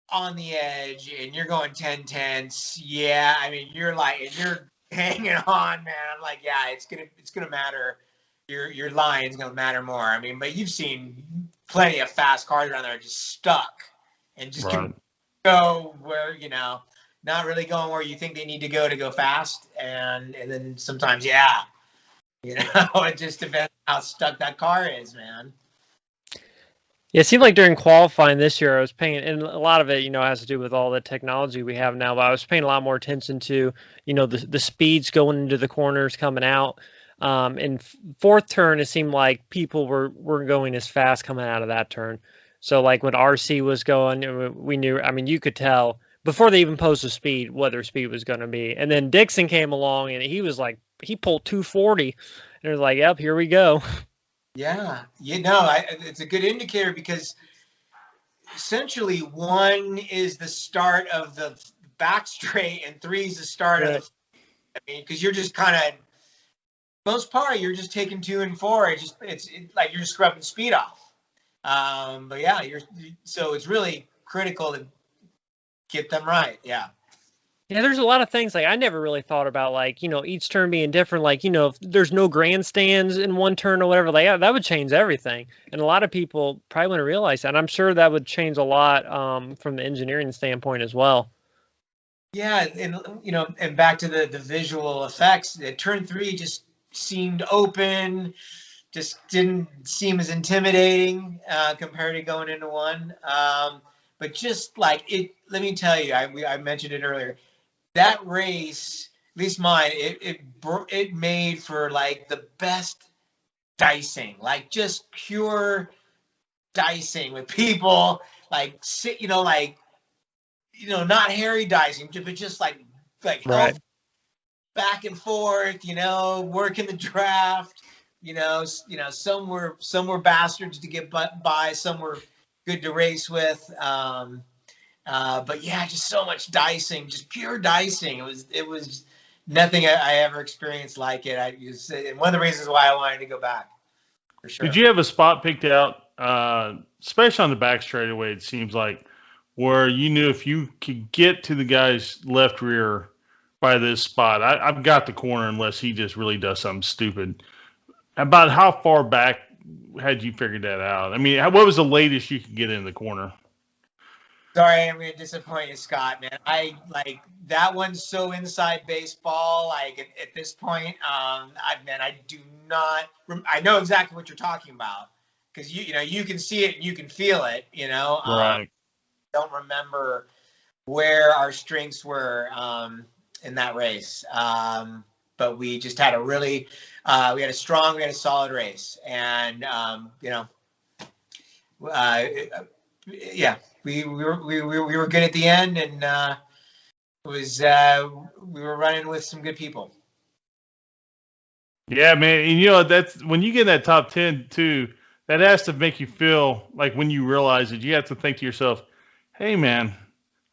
Speaker 3: on the edge and you're going 10-10s, yeah, I mean, you're hanging on, man. I'm like, yeah, it's gonna matter. Your line's gonna matter more. I mean, but you've seen plenty of fast cars around there just stuck and just can go where not really going where you think they need to go fast, and then sometimes, yeah, it just depends how stuck that car is, man.
Speaker 1: Yeah, it seemed like during qualifying this year, I was paying, and a lot of it, has to do with all the technology we have now, but I was paying a lot more attention to, the speeds going into the corners, coming out. In 4th turn, it seemed like people were going as fast coming out of that turn. So like when RC was going, we knew, I mean, you could tell before they even posed the speed, what their speed was going to be. And then Dixon came along and he pulled 240 and it was like, yep, here we go.
Speaker 3: Yeah, it's a good indicator because essentially 1 is the start of the back straight and 3 is the start of. I mean, because you're just kind of most part you're just taking 2 and 4. It's like you're just scrubbing speed off. But yeah, so it's really critical to get them right. Yeah.
Speaker 1: Yeah, there's a lot of things I never really thought about, each turn being different. If there's no grandstands in one turn or whatever, that would change everything. And a lot of people probably wouldn't realize that. And I'm sure that would change a lot from the engineering standpoint as well.
Speaker 3: Yeah, and back to the visual effects, turn 3 just seemed open, just didn't seem as intimidating compared to going into 1. But just let me tell you, I mentioned it earlier. That race, at least mine, it made for the best dicing, just pure dicing with people, not hairy dicing, but just
Speaker 1: right.
Speaker 3: Back and forth, working the draft, some were bastards to get by, some were good to race with. But yeah, just so much dicing, just pure dicing. It was nothing I ever experienced like it. And one of the reasons why I wanted to go back, for sure.
Speaker 2: Did you have a spot picked out, especially on the back straightaway? It seems like where you knew if you could get to the guy's left rear by this spot, I've got the corner unless he just really does something stupid. About how far back had you figured that out? I mean, what was the latest you could get in the corner?
Speaker 3: Sorry, I'm gonna disappoint you, Scott, man. I like that one's so inside baseball. Like at this point, I do not. I know exactly what you're talking about because you can see it and you can feel it.
Speaker 2: Right.
Speaker 3: Don't remember where our strengths were in that race, but we just had we had a solid race, and yeah. We were good at the end, and we were running with some good people.
Speaker 2: Yeah, man. And that's when you get in that top 10 too. That has to make you feel like when you realize it, you have to think to yourself, "Hey, man,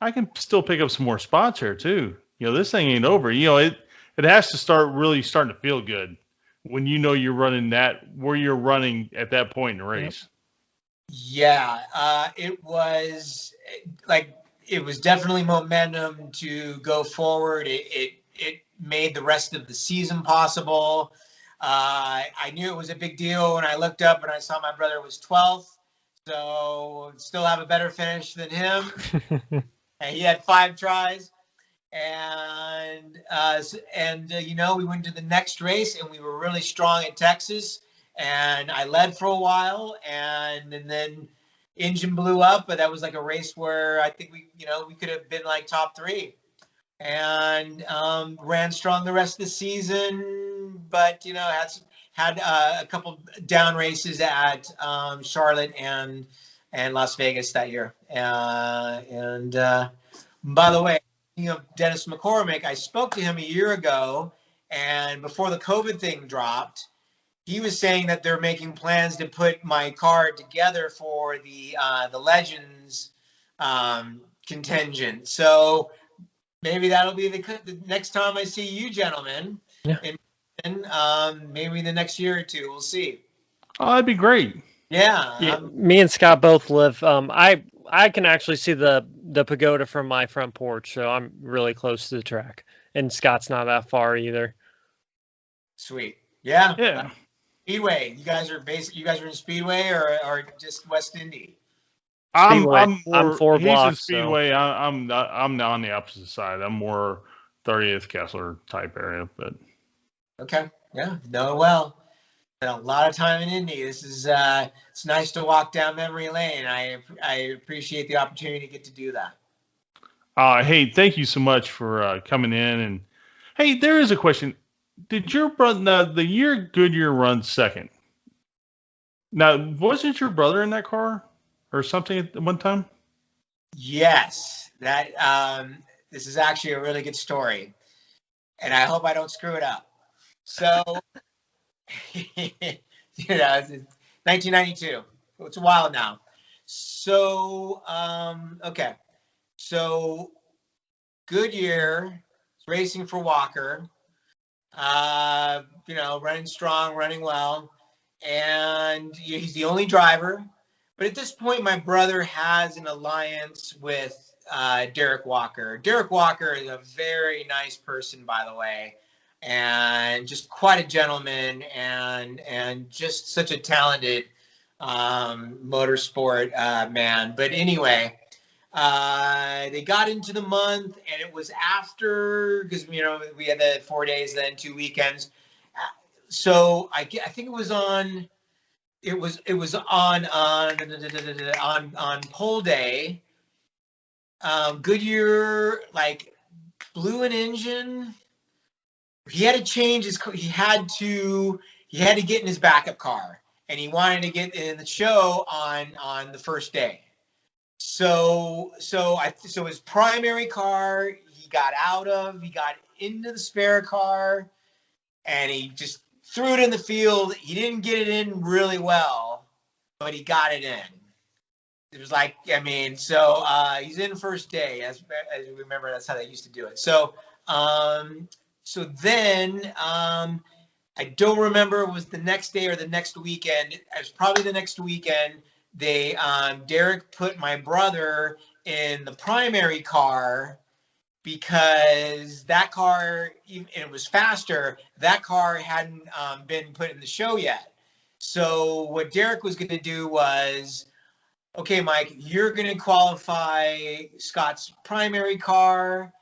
Speaker 2: I can still pick up some more spots here too. This thing ain't over. It has to starting to feel good when you're running where you're running at that point in the race."
Speaker 3: Yeah, it was definitely momentum to go forward. It made the rest of the season possible. I knew it was a big deal when I looked up and I saw my brother was 12th, so still have a better finish than him. And he had 5 tries, and we went to the next race and we were really strong at Texas. And I led for a while, and then engine blew up. But that was like a race where I think we could have been like top 3, and ran strong the rest of the season. But had a couple down races at Charlotte and Las Vegas that year. And by the way, Dennis McCormick, I spoke to him a year ago, and before the COVID thing dropped. He was saying that they're making plans to put my car together for the Legends contingent. So maybe that'll be the next time I see you gentlemen.
Speaker 1: Yeah.
Speaker 3: Maybe the next year or two. We'll see.
Speaker 2: Oh, that'd be great.
Speaker 3: Yeah.
Speaker 1: Me and Scott both live. I can actually see the pagoda from my front porch, so I'm really close to the track. And Scott's not that far either.
Speaker 3: Sweet. Yeah.
Speaker 2: Yeah.
Speaker 3: Speedway. You guys are in Speedway or just West Indy?
Speaker 2: I'm
Speaker 1: 4 blocks.
Speaker 2: He's in Speedway. So. I'm not on the opposite side. I'm more 30th Kessler type area, but
Speaker 3: okay. Yeah, know it well. Spent a lot of time in Indy. This is it's nice to walk down memory lane. I appreciate the opportunity to get to do that.
Speaker 2: Hey, thank you so much for coming in. And hey, there is a question. Did your brother the year Goodyear run second? Now, wasn't your brother in that car or something at one time?
Speaker 3: Yes, that this is actually a really good story, and I hope I don't screw it up. So, it's 1992. It's a while now. So, okay. So, Goodyear is racing for Walker. Running strong, running well, and he's the only driver. But at this point, my brother has an alliance with Derek Walker. Derek Walker is a very nice person, by the way, and just quite a gentleman, and just such a talented motorsport man. But anyway. They got into the month, and it was after, because we had the 4 days, then 2 weekends. So I think it was on pole day. Goodyear blew an engine. He had to change his. He had to get in his backup car, and he wanted to get in the show on the first day. So his primary car, he got into the spare car, and he just threw it in the field. He didn't get it in really well, but he got it in. It was he's in first day, as you remember, that's how they used to do it. So then I don't remember if it was the next day or the next weekend. It was probably the next weekend. Derek put my brother in the primary car because that car, and it was faster, that car hadn't been put in the show yet. So what Derek was going to do was, okay, Mike, you're going to qualify Scott's primary car,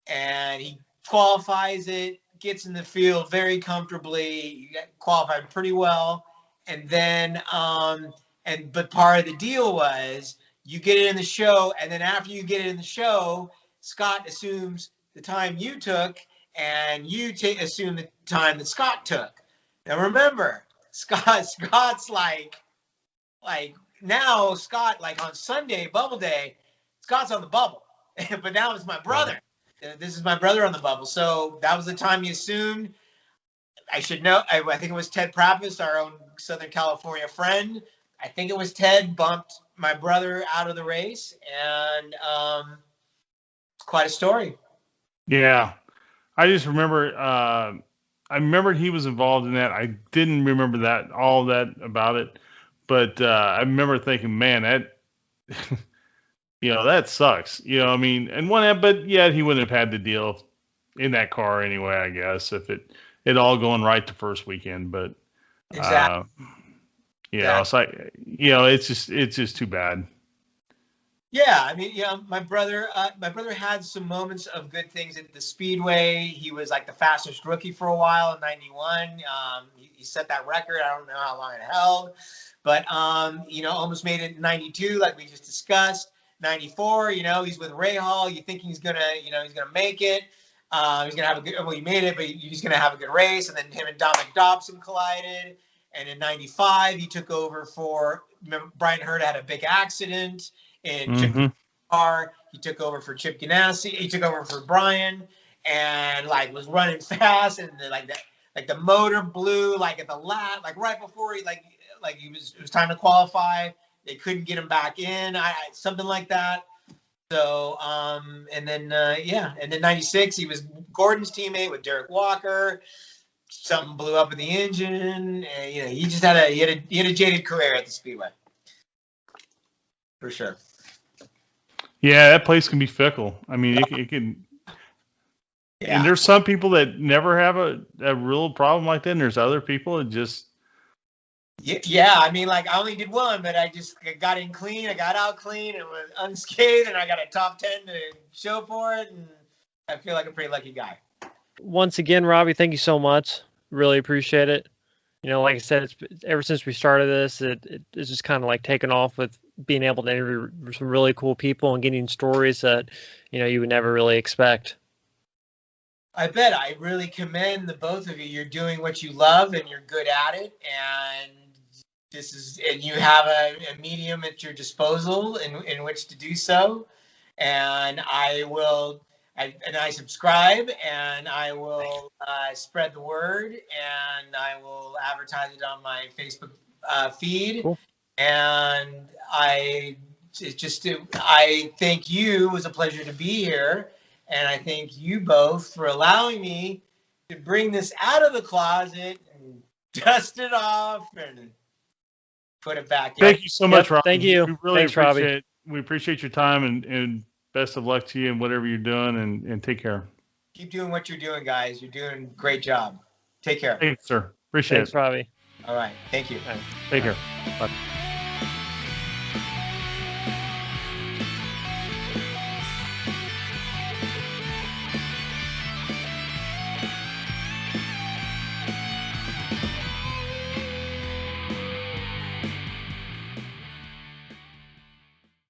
Speaker 3: and he qualifies it, gets in the field very comfortably, qualified pretty well. And then, but part of the deal was you get it in the show, and then after you get it in the show, Scott assumes the time you took, and you assume the time that Scott took. Now remember, Scott's like now Scott, like on Sunday, Bubble Day, Scott's on the bubble. But now it's my brother. This is my brother on the bubble. So that was the time you assumed. I should know. I think it was Ted Prappis, our own Southern California friend. I think it was Ted bumped my brother out of the race, and it's quite a story.
Speaker 2: Yeah, I just remember. I remembered he was involved in that. I didn't remember all that about it, but I remember thinking, man, that that sucks. I mean, and but yeah, he wouldn't have had the deal in that car anyway, I guess, if it all going right the first weekend. But
Speaker 3: exactly.
Speaker 2: It's like, it's just too bad.
Speaker 3: Yeah, I mean, my brother had some moments of good things at the Speedway. He was like the fastest rookie for a while in '91. He set that record. I don't know how long it held, but almost made it in '92, like we just discussed. '94, he's with Ray Hall. You think he's gonna make it. He's gonna have he made it, but he's gonna have a good race. And then him and Dominic Dobson collided. And in '95, he took over for Brian Hurd had a big accident in Chip car. He took over for Chip Ganassi. He took over for Brian, and was running fast, and the motor blew at the lap, right before he it was time to qualify. They couldn't get him back in, something like that. So and then '96, he was Gordon's teammate with Derek Walker. Something blew up in the engine, and he just had a jaded career at the Speedway, for sure.
Speaker 2: Yeah, that place can be fickle. I mean, it can. Yeah. And there's some people that never have a real problem like that, and there's other people that just.
Speaker 3: Yeah, I mean, I only did one, but I just got in clean. I got out clean and was unscathed, and I got a top 10 to show for it, and I feel like a pretty lucky guy.
Speaker 1: Once again, Robbie, thank you so much. Really appreciate it. Like I said, it's ever since we started this, it's just kind of taken off with being able to interview some really cool people and getting stories that, you would never really expect.
Speaker 3: I bet. I really commend the both of you. You're doing what you love and you're good at it. And you have a medium at your disposal in which to do so. And I subscribe, and I will spread the word, and I will advertise it on my Facebook feed. Cool. And I thank you. It was a pleasure to be here, and I thank you both for allowing me to bring this out of the closet and dust it off and put it back in.
Speaker 2: Thank you so much, Robbie.
Speaker 1: Thank you.
Speaker 2: We really
Speaker 1: Thanks,
Speaker 2: appreciate
Speaker 1: Robbie.
Speaker 2: it. We appreciate your time, and best of luck to you in whatever you're doing, and take care.
Speaker 3: Keep doing what you're doing, guys. You're doing a great job. Take care.
Speaker 2: Thanks, sir. Appreciate
Speaker 1: Thanks,
Speaker 2: it.
Speaker 1: Robbie.
Speaker 3: All right. Thank you.
Speaker 2: Take care. Bye.